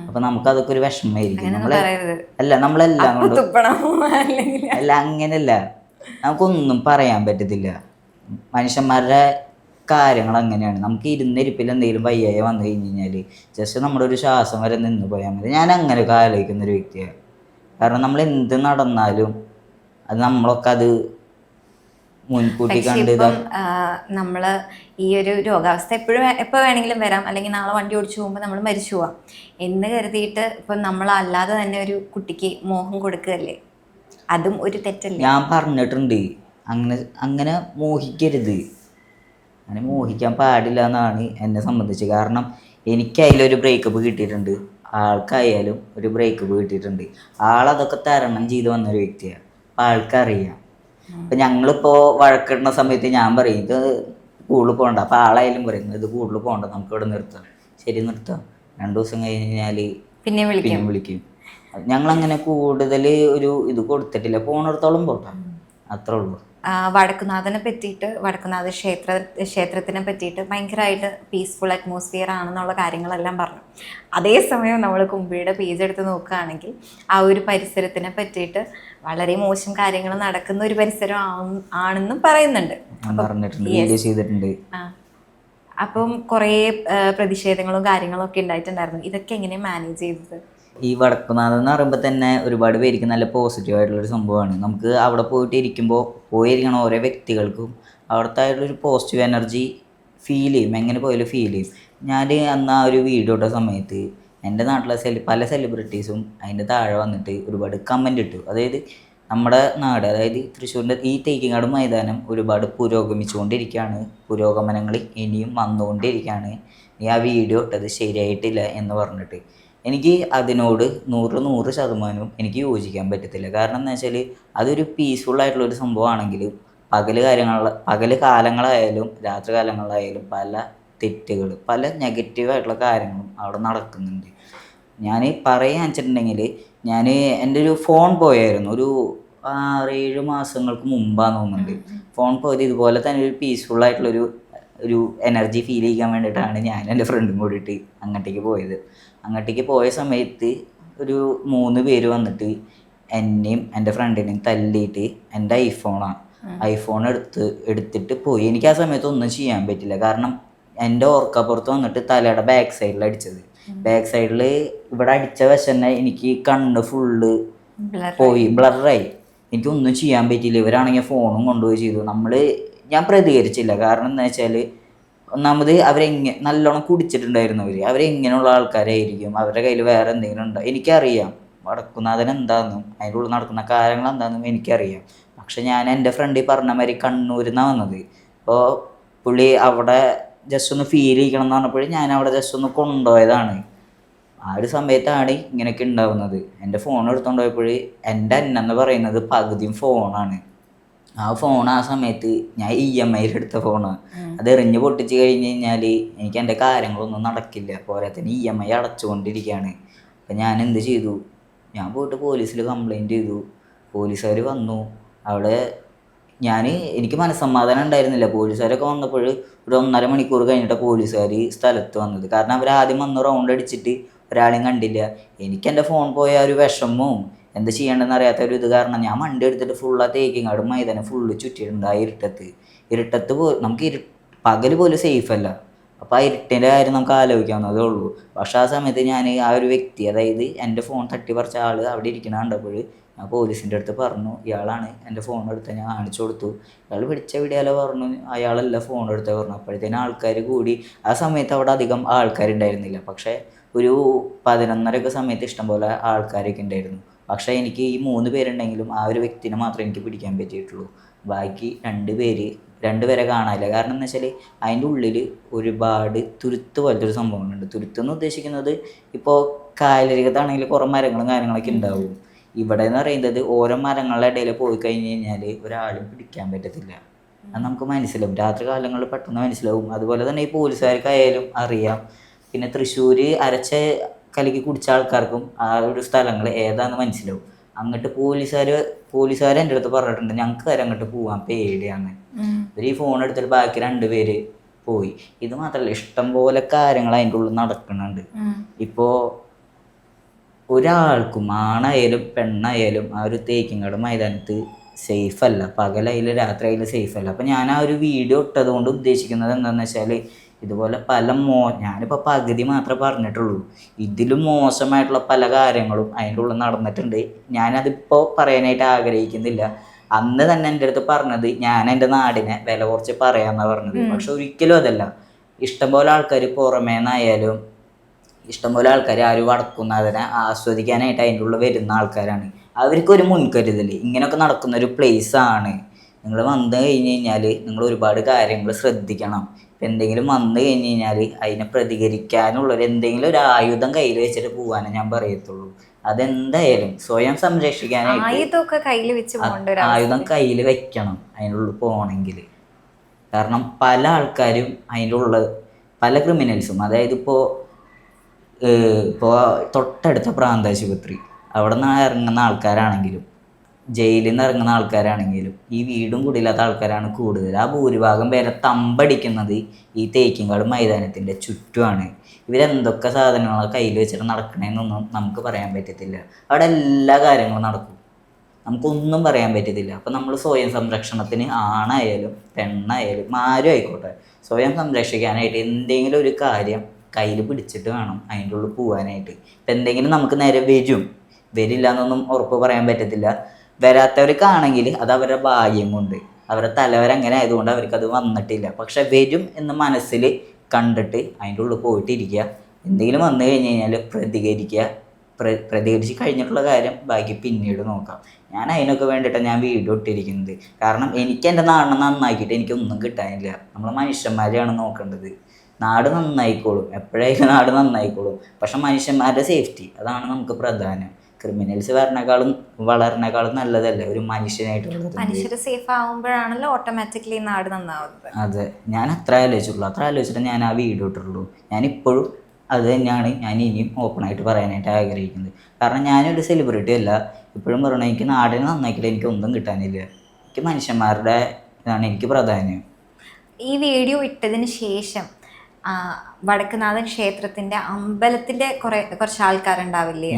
അപ്പൊ നമുക്ക് അതൊക്കെ ഒരു വിഷമമായിരിക്കും. നമ്മളെല്ലാം കൊണ്ടും അല്ല, അങ്ങനെയല്ല, നമുക്കൊന്നും പറയാൻ പറ്റത്തില്ല. മനുഷ്യന്മാരുടെ കാര്യങ്ങൾ അങ്ങനെയാണ്. നമുക്ക് ഇരുന്നിരിപ്പിൽ എന്തെങ്കിലും വയ്യായ വന്നു കഴിഞ്ഞ് കഴിഞ്ഞാൽ ജസ്റ്റ് നമ്മുടെ ഒരു ശ്വാസം വരെ നിന്ന് പോയാൽ മതി. ഞാൻ അങ്ങനെയൊക്കെ ആലോചിക്കുന്നൊരു വ്യക്തിയാണ്. കാരണം നമ്മൾ എന്ത് നടന്നാലും അത് നമ്മളൊക്കെ അത് മുൻകൂട്ടി കണ്ട് നമ്മൾ ഈ ഒരു രോഗാവസ്ഥ എപ്പോൾ വേണമെങ്കിലും വരാം, അല്ലെങ്കിൽ നാളെ വണ്ടി ഓടിച്ചു പോകുമ്പോൾ നമ്മൾ മരിച്ചു പോവാം എന്ന് കരുതിയിട്ട് ഇപ്പം നമ്മളല്ലാതെ തന്നെ ഒരു കുട്ടിക്ക് മോഹം കൊടുക്കുകയല്ലേ? അതും ഒരു തെറ്റല്ലേ? ഞാൻ പറഞ്ഞിട്ടുണ്ട്, അങ്ങനെ മോഹിക്കരുത്, അങ്ങനെ മോഹിക്കാൻ പാടില്ല എന്നാണ് എന്നെ സംബന്ധിച്ച്. കാരണം എനിക്കതിലൊരു ബ്രേക്കപ്പ് കിട്ടിയിട്ടുണ്ട്, ആൾക്കായാലും ഒരു ബ്രേക്കപ്പ് കിട്ടിയിട്ടുണ്ട്. ആളതൊക്കെ തരണം ചെയ്ത് വന്നൊരു വ്യക്തിയാണ്. അപ്പം ആൾക്കറിയാം. അപ്പം ഞങ്ങളിപ്പോൾ വഴക്കിടുന്ന സമയത്ത് ഞാൻ പറയും ഇത് കൂടുതൽ പോകണ്ട. അപ്പം ആളായാലും പറയുന്നത് ഇത് കൂടുതൽ പോകണ്ട, നമുക്ക് ഇവിടെ നിർത്താം. ശരി, നിർത്താം. 2 ദിവസം കഴിഞ്ഞാൽ പിന്നെ വിളിക്കും. ഞങ്ങളങ്ങനെ കൂടുതൽ ഒരു ഇത് കൊടുത്തിട്ടില്ല. പോണിടത്തോളം പോട്ടെ, അത്രേ ഉള്ളൂ. വടക്കുന്നാഥനെ പറ്റിയിട്ട്, വടക്കുന്നാഥ ക്ഷേത്രത്തിനെ പറ്റിയിട്ട് ഭയങ്കരമായിട്ട് പീസ്ഫുൾ അറ്റ്മോസ്ഫിയർ ആണെന്നുള്ള കാര്യങ്ങളെല്ലാം പറഞ്ഞു. അതേസമയം നമ്മൾ കുമ്പിയുടെ പേജ് എടുത്ത് നോക്കുകയാണെങ്കിൽ ആ ഒരു പരിസരത്തിനെ പറ്റിയിട്ട് വളരെ മോശം കാര്യങ്ങൾ നടക്കുന്ന ഒരു പരിസരം ആണെന്നും പറയുന്നുണ്ട്. അപ്പം കുറേ പ്രതിഷേധങ്ങളും കാര്യങ്ങളും ഒക്കെ ഉണ്ടായിട്ടുണ്ടായിരുന്നു. ഇതൊക്കെ എങ്ങനെ മാനേജ് ചെയ്തത്? ഈ വടക്കുന്നാഥൻ എന്ന് പറയുമ്പോൾ തന്നെ ഒരുപാട് പേർക്ക് നല്ല പോസിറ്റീവായിട്ടുള്ളൊരു സംഭവമാണ്. നമുക്ക് അവിടെ പോയിട്ട് പോയിരിക്കണ ഓരോ വ്യക്തികൾക്കും അവിടുത്തെ ആയിട്ടുള്ളൊരു പോസിറ്റീവ് എനർജി ഫീൽ ചെയ്യും. എങ്ങനെ പോയാലും ഫീൽ ചെയ്യും. ഞാൻ അന്ന് ആ ഒരു വീഡിയോ ഇട്ട സമയത്ത് എൻ്റെ നാട്ടിലെ പല സെലിബ്രിറ്റീസും അതിൻ്റെ താഴെ വന്നിട്ട് ഒരുപാട് കമൻ്റ് ഇട്ടു. അതായത് നമ്മുടെ നാട്, അതായത് തൃശ്ശൂരിൻ്റെ ഈ തേക്കിങ്ങാട് മൈതാനം ഒരുപാട് പുരോഗമിച്ചുകൊണ്ടിരിക്കുകയാണ്, പുരോഗമനങ്ങൾ ഇനിയും വന്നുകൊണ്ടിരിക്കുകയാണ്, നീ ആ വീഡിയോ ഇട്ടത് ശരിയായിട്ടില്ല എന്ന് പറഞ്ഞിട്ട്. എനിക്ക് അതിനോട് 100% എനിക്ക് യോജിക്കാൻ പറ്റത്തില്ല. കാരണം എന്താ വെച്ചാൽ അതൊരു പീസ്ഫുൾ ആയിട്ടുള്ളൊരു സംഭവമാണെങ്കിലും പകല് കാലങ്ങളായാലും രാത്രി കാലങ്ങളായാലും പല തെറ്റുകൾ, പല നെഗറ്റീവായിട്ടുള്ള കാര്യങ്ങളും അവിടെ നടക്കുന്നുണ്ട്. ഞാൻ പറയാന്ന് വെച്ചിട്ടുണ്ടെങ്കിൽ ഞാൻ എൻ്റെ ഒരു ഫോൺ പോയായിരുന്നു ഒരു 6-7 മാസങ്ങൾക്ക് മുമ്പാന്ന് തോന്നുന്നുണ്ട്. ഫോൺ പോയത് ഇതുപോലെ തന്നെ ഒരു പീസ്ഫുൾ ഒരു എനർജി ഫീൽ ചെയ്യാൻ വേണ്ടിയിട്ടാണ് ഞാൻ എൻ്റെ ഫ്രണ്ടും കൂടിയിട്ട് അങ്ങോട്ടേക്ക് പോയത്. അങ്ങോട്ടേക്ക് പോയ സമയത്ത് ഒരു 3 പേര് വന്നിട്ട് എന്നെയും എൻ്റെ ഫ്രണ്ടിനെയും തല്ലിയിട്ട് എൻ്റെ ഐഫോൺ എടുത്തിട്ട് പോയി. എനിക്ക് ആ സമയത്ത് ഒന്നും ചെയ്യാൻ പറ്റില്ല. കാരണം എൻ്റെ ഓർക്കപ്പുറത്ത് വന്നിട്ട് തലയുടെ ബാക്ക് സൈഡിൽ അടിച്ചത്. ബാക്ക് സൈഡിൽ ഇവിടെ അടിച്ച വശം തന്നെ എനിക്ക് കണ്ണ് ഫുള്ള് പോയി, ബ്ലറായി. എനിക്കൊന്നും ചെയ്യാൻ പറ്റിയില്ല. ഇവരാണെങ്കിൽ ഫോണും കൊണ്ടുപോയി ചെയ്തു. ഞാൻ പ്രതികരിച്ചില്ല. കാരണം എന്താ വെച്ചാൽ ഒന്നാമത് നല്ലോണം കുടിച്ചിട്ടുണ്ടായിരുന്നവർ, അവരെങ്ങനെയുള്ള ആൾക്കാരായിരിക്കും, അവരുടെ കയ്യിൽ വേറെ എന്തെങ്കിലും ഉണ്ടോ എനിക്കറിയാം. വടക്കുന്നാഥൻ എന്താണെന്നും അതിൻ്റെ ഉള്ളിൽ നടക്കുന്ന കാര്യങ്ങൾ എന്താണെന്നും എനിക്കറിയാം. പക്ഷെ ഞാൻ എൻ്റെ ഫ്രണ്ടിൽ പറഞ്ഞ മാതിരി കണ്ണൂരിൽ നിന്നാണ് വന്നത്. അപ്പോൾ പുള്ളി അവിടെ ജസ്റ്റ് ഒന്ന് ഫീൽ ചെയ്യണം എന്ന് പറഞ്ഞപ്പോൾ ഞാൻ അവിടെ ജസ്റ്റ് ഒന്ന് കൊണ്ടുപോയതാണ്. ആ ഒരു സമയത്താണ് ഇങ്ങനെയൊക്കെ ഉണ്ടാവുന്നത്. എൻ്റെ ഫോൺ എടുത്തുകൊണ്ട് പോയപ്പോൾ എൻ്റെ അന്നെന്ന് പറയുന്നത് പകുതിയും ഫോണാണ്. ആ ഫോൺ ആ സമയത്ത് ഞാൻ EMI എടുത്ത ഫോണാണ്. അത് എറിഞ്ഞ് പൊട്ടിച്ച് കഴിഞ്ഞ് കഴിഞ്ഞാൽ എനിക്ക് എൻ്റെ കാര്യങ്ങളൊന്നും നടക്കില്ല. പോരാത്തതിന് EMI അടച്ചുകൊണ്ടിരിക്കുകയാണ്. അപ്പം ഞാൻ എന്ത് ചെയ്തു, ഞാൻ പോയിട്ട് പോലീസിൽ കംപ്ലയിൻറ്റ് ചെയ്തു. പോലീസുകാർ വന്നു. അവിടെ എനിക്ക് മനസ്സമാധാനം ഉണ്ടായിരുന്നില്ല. പോലീസുകാരൊക്കെ വന്നപ്പോൾ ഒരു 1.5 മണിക്കൂർ കഴിഞ്ഞിട്ട് പോലീസുകാർ സ്ഥലത്ത് വന്നത്. കാരണം അവരാദ്യം വന്ന് റൗണ്ട് അടിച്ചിട്ട് ഒരാളെയും കണ്ടില്ല. എനിക്ക് എൻ്റെ ഫോൺ പോയ ഒരു വിഷമവും എന്ത് ചെയ്യേണ്ടതെന്ന് അറിയാത്ത ഒരു ഇത് കാരണം ഞാൻ വണ്ടി എടുത്തിട്ട് ഫുള്ള് തേക്കിങ്ങാട് മൈതാനം ഫുള്ള് ചുറ്റിയിട്ടുണ്ട്. ആ ഇരുട്ടത്ത് നമുക്ക് പകൽ പോലും സേഫ് അല്ല. അപ്പോൾ ആ ഇരുട്ടിൻ്റെ കാര്യം നമുക്ക് ആലോചിക്കാവുന്നതേ ഉള്ളൂ. പക്ഷെ ആ സമയത്ത് ഞാൻ ആ ഒരു വ്യക്തി, അതായത് എൻ്റെ ഫോൺ തട്ടിപ്പറിച്ച ആൾ അവിടെ ഇരിക്കുന്ന കണ്ടപ്പോൾ ഞാൻ പോലീസിൻ്റെ അടുത്ത് പറഞ്ഞു, ഇയാളാണ് എൻ്റെ ഫോൺ എടുത്ത് ഞാൻ കാണിച്ചു കൊടുത്തു. ഇയാൾ പിടിച്ച വിടിയാലോ പറഞ്ഞു, അയാളല്ല ഫോൺ എടുത്തേ പറഞ്ഞു. അപ്പോഴത്തേനും ആൾക്കാർ കൂടി. ആ സമയത്ത് അവിടെ അധികം ആൾക്കാരുണ്ടായിരുന്നില്ല. പക്ഷേ ഒരു 11:30 സമയത്ത് ഇഷ്ടംപോലെ ആൾക്കാരൊക്കെ ഉണ്ടായിരുന്നു. പക്ഷേ എനിക്ക് ഈ 3 പേരുണ്ടെങ്കിലും ആ ഒരു വ്യക്തിനെ മാത്രമേ എനിക്ക് പിടിക്കാൻ പറ്റിയിട്ടുള്ളൂ. ബാക്കി 2 പേരെ കാണാനില്ല. കാരണം എന്ന് വെച്ചാൽ അതിൻ്റെ ഉള്ളിൽ ഒരുപാട് തുരുത്ത് പോലത്തെ ഒരു സംഭവങ്ങളുണ്ട്. തുരുത്തെന്ന് ഉദ്ദേശിക്കുന്നത് ഇപ്പോൾ കായലരികത്താണെങ്കിൽ കുറേ മരങ്ങളും കാര്യങ്ങളൊക്കെ ഉണ്ടാവും. ഇവിടെ എന്ന് പറയുന്നത് ഓരോ മരങ്ങളുടെ ഇടയിൽ പോയി കഴിഞ്ഞ് കഴിഞ്ഞാൽ ഒരാളും പിടിക്കാൻ പറ്റത്തില്ല. അത് നമുക്ക് മനസ്സിലാവും. രാത്രി കാലങ്ങളിൽ പെട്ടെന്ന് മനസ്സിലാവും. അതുപോലെ തന്നെ ഈ പോലീസുകാർക്കായാലും അറിയാം. പിന്നെ തൃശ്ശൂർ അരച്ച കലക്കി കുടിച്ച ആൾക്കാർക്കും ആ ഒരു സ്ഥലങ്ങൾ ഏതാണെന്ന് മനസ്സിലാവും. അങ്ങോട്ട് പോലീസുകാർ എൻ്റെ അടുത്ത് പറഞ്ഞിട്ടുണ്ട്, ഞങ്ങൾക്ക് വരെ അങ്ങോട്ട് പോകാൻ പേടിയാണ്. ഇവർ ഈ ഫോൺ എടുത്തിട്ട് ബാക്കി 2 പേര് പോയി. ഇത് മാത്രമല്ല, ഇഷ്ടംപോലെ കാര്യങ്ങൾ അതിൻ്റെ ഉള്ളിൽ നടക്കുന്നുണ്ട്. ഇപ്പോൾ ഒരാൾക്കും ആണായാലും പെണ്ണായാലും ആ ഒരു തേക്കിങ്ങാട് മൈതാനത്ത് സേഫ് അല്ല. പകലായാലും രാത്രിയായാലും സേഫ് അല്ല. അപ്പം ഞാൻ ആ ഒരു വീഡിയോ ഇട്ടത് കൊണ്ട് ഉദ്ദേശിക്കുന്നത് എന്താണെന്ന് വെച്ചാൽ ഇതുപോലെ ഞാനിപ്പോൾ പകുതി മാത്രമേ പറഞ്ഞിട്ടുള്ളൂ. ഇതിലും മോശമായിട്ടുള്ള പല കാര്യങ്ങളും അതിൻ്റെ ഉള്ളിൽ നടന്നിട്ടുണ്ട്. ഞാനതിപ്പോൾ പറയാനായിട്ട് ആഗ്രഹിക്കുന്നില്ല. അന്ന് തന്നെ എൻ്റെ അടുത്ത് പറഞ്ഞത് ഞാൻ എൻ്റെ നാടിനെ വില കുറച്ച് പറയാമെന്നാണ് പറഞ്ഞത്. പക്ഷെ ഒരിക്കലും അതല്ല. ഇഷ്ടംപോലെ ആൾക്കാർ പുറമേന്നായാലും ഇഷ്ടംപോലെ ആൾക്കാർ ആരും വടക്കുന്നാഥനെ ആസ്വദിക്കാനായിട്ട് അതിൻ്റെ ഉള്ളിൽ വരുന്ന ആൾക്കാരാണ്. അവർക്കൊരു മുൻകരുതൽ, ഇങ്ങനെയൊക്കെ നടക്കുന്ന ഒരു പ്ലേസാണ്. നിങ്ങൾ വന്നു കഴിഞ്ഞ് കഴിഞ്ഞാൽ നിങ്ങൾ ഒരുപാട് കാര്യങ്ങൾ ശ്രദ്ധിക്കണം. ഇപ്പം എന്തെങ്കിലും വന്നു കഴിഞ്ഞ് കഴിഞ്ഞാൽ അതിനെ പ്രതികരിക്കാനുള്ളൊരു എന്തെങ്കിലും ഒരു ആയുധം കയ്യിൽ വെച്ചിട്ട് പോകാനേ ഞാൻ പറയത്തുള്ളൂ. അതെന്തായാലും സ്വയം സംരക്ഷിക്കാനായിട്ട് ആയുധം കയ്യിൽ വെക്കണം അതിനുള്ളിൽ പോകണമെങ്കിൽ. കാരണം പല ആൾക്കാരും അതിൻ്റെ ഉള്ളിൽ പല ക്രിമിനൽസും, അതായത് ഇപ്പോൾ തൊട്ടടുത്ത പ്രാന്താശുപത്രി അവിടെ നിന്ന് ഇറങ്ങുന്ന ആൾക്കാരാണെങ്കിലും ജയിലിൽ നിന്ന് ഇറങ്ങുന്ന ആൾക്കാരാണെങ്കിലും ഈ വീടും കൂടിയില്ലാത്ത ആൾക്കാരാണ് കൂടുതൽ. ആ ഭൂരിഭാഗം പേരെ തമ്പടിക്കുന്നത് ഈ തേക്കിങ്ങാട് മൈതാനത്തിൻ്റെ ചുറ്റുമാണ്. ഇവരെന്തൊക്കെ സാധനങ്ങളാണ് കയ്യിൽ വെച്ചിട്ട് നടക്കണമെന്നൊന്നും നമുക്ക് പറയാൻ പറ്റത്തില്ല. അവിടെ എല്ലാ കാര്യങ്ങളും നടക്കും, നമുക്കൊന്നും പറയാൻ പറ്റത്തില്ല. അപ്പം നമ്മൾ സ്വയം സംരക്ഷണത്തിന് ആണായാലും പെണ്ണായാലും ആരും ആയിക്കോട്ടെ സ്വയം സംരക്ഷിക്കാനായിട്ട് എന്തെങ്കിലും ഒരു കാര്യം കയ്യിൽ പിടിച്ചിട്ട് വേണം അതിൻ്റെ ഉള്ളിൽ പോകാനായിട്ട്. ഇപ്പം എന്തെങ്കിലും നമുക്ക് നേരെ വരില്ല എന്നൊന്നും ഉറപ്പ് പറയാൻ പറ്റത്തില്ല. വരാത്തവർക്കാണെങ്കിൽ അത് അവരുടെ ഭാഗ്യം കൊണ്ട്, അവരുടെ തലവരങ്ങനെ ആയതുകൊണ്ട് അവർക്കത് വന്നിട്ടില്ല. പക്ഷെ വരും എന്ന് മനസ്സിൽ കണ്ടിട്ട് അതിൻ്റെ ഉള്ളിൽ പോയിട്ടിരിക്കുക. എന്തെങ്കിലും വന്നു കഴിഞ്ഞ് കഴിഞ്ഞാൽ പ്രതികരിച്ച് കഴിഞ്ഞിട്ടുള്ള കാര്യം ബാക്കി പിന്നീട് നോക്കാം. ഞാൻ അതിനൊക്കെ വേണ്ടിയിട്ടാണ് ഞാൻ വീഡിയോ ഇട്ടിരിക്കുന്നത്. കാരണം എനിക്ക് എൻ്റെ നാടിനെ നന്നാക്കിയിട്ട് എനിക്കൊന്നും കിട്ടാനില്ല. നമ്മൾ മനുഷ്യന്മാരെയാണ് നോക്കേണ്ടത്. നാട് നന്നായിക്കോളും, എപ്പോഴായാലും നാട് നന്നായിക്കോളും. പക്ഷെ മനുഷ്യന്മാരുടെ സേഫ്റ്റി അതാണ് നമുക്ക് പ്രധാനം. ക്രിമിനൽസ് വളരണേക്കാളും നല്ലതല്ലേ ഒരു മനുഷ്യനായിട്ടുള്ളത്. മനുഷ്യർ സേഫ് ആവുമ്പോഴാണല്ലോ ഓട്ടോമാറ്റിക്കലി നാട് നന്നാവുന്നത്. അതെ, ഞാൻ അത്ര ആലോചിച്ചിട്ട് ഞാൻ ആ വീഡിയോ ഇട്ടിട്ടുള്ളൂ. ഞാനിപ്പോഴും അത് തന്നെയാണ് ഞാൻ ഇനിയും ഓപ്പണായിട്ട് പറയാനായിട്ട് ആഗ്രഹിക്കുന്നത്. കാരണം ഞാനൊരു സെലിബ്രിറ്റി അല്ല. ഇപ്പോഴും പറയണത് എനിക്ക് നാടിനെ നന്നാക്കിയിട്ട് എനിക്ക് ഒന്നും കിട്ടാനില്ല. എനിക്ക് മനുഷ്യന്മാരുടെ ഇതാണ് എനിക്ക് പ്രാധാന്യം. ഈ വീഡിയോ ഇട്ടതിന് ശേഷം വടക്കുന്നാഥൻ ക്ഷേത്രത്തിന്റെ അമ്പലത്തിന്റെ കുറച്ച് ആൾക്കാരുണ്ടാവില്ലേ,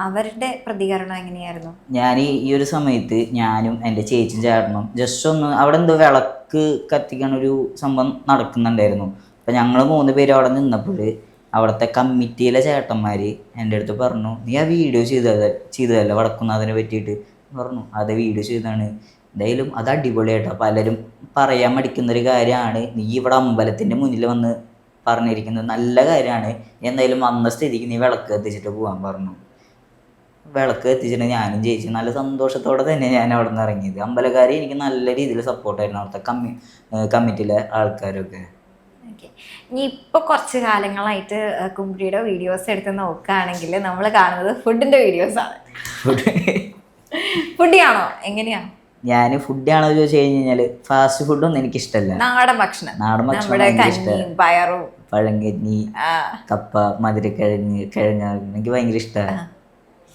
അവരുടെ പ്രതികരണം എങ്ങനെയായിരുന്നു? ഞാൻ ഈ ഒരു സമയത്ത് ഞാനും എൻ്റെ ചേച്ചിയും ചേട്ടനും ജസ്റ്റ് ഒന്ന് അവിടെ എന്തോ വിളക്ക് കത്തിക്കണ ഒരു സംഭവം നടക്കുന്നുണ്ടായിരുന്നു. അപ്പം ഞങ്ങൾ 3 പേര് അവിടെ നിന്നപ്പോൾ അവിടുത്തെ കമ്മിറ്റിയിലെ ചേട്ടന്മാർ എൻ്റെ അടുത്ത് പറഞ്ഞു, നീ ആ വീഡിയോ ചെയ്തതല്ലേ വടക്കുന്നാഥനെ പറ്റിയിട്ട്? പറഞ്ഞു, അതെ വീഡിയോ ചെയ്തതാണ്. എന്തായാലും അത് അടിപൊളിയായിട്ടോ. പലരും പറയാൻ മടിക്കുന്നൊരു കാര്യമാണ്. നീ ഇവിടെ അമ്പലത്തിൻ്റെ മുന്നിൽ വന്ന് പറഞ്ഞിരിക്കുന്നത് നല്ല കാര്യമാണ്. എന്തായാലും വന്ന സ്ഥിതിക്ക് നീ വിളക്ക് കത്തിച്ചിട്ട് പോകാൻ പറഞ്ഞു. വിളക്ക് കത്തിച്ചിട്ട് ഞാനും ചേച്ചി നല്ല സന്തോഷത്തോടെ തന്നെ ഞാൻ അവിടെ നിന്ന് ഇറങ്ങിയത്. അമ്പലക്കാരെ എനിക്ക് നല്ല രീതിയിൽ സപ്പോർട്ടായിരുന്നു, അവിടുത്തെ കമ്മിറ്റിയിലെ ആൾക്കാരൊക്കെ. ഇനി ഇപ്പോൾ കുറച്ച് കാലങ്ങളായിട്ട് കുമ്പിടിയുടെ വീഡിയോസ് എടുത്ത് നോക്കുകയാണെങ്കിൽ നമ്മൾ കാണുന്നത് ഫുഡിൻ്റെ വീഡിയോസാണ്. ഫുഡിയാണോ എങ്ങനെയാ? ഞാൻ ഫുഡാണോ ചോദിച്ചു കഴിഞ്ഞാൽ ഫാസ്റ്റ് ഫുഡൊന്നും എനിക്ക് ഇഷ്ടമല്ല. നാടൻ ഭക്ഷണം പയറും പഴങ്കഞ്ഞി, കപ്പ, മധുരക്കിഴങ്ങ്, എനിക്ക് ഭയങ്കര ഇഷ്ടമാണ്.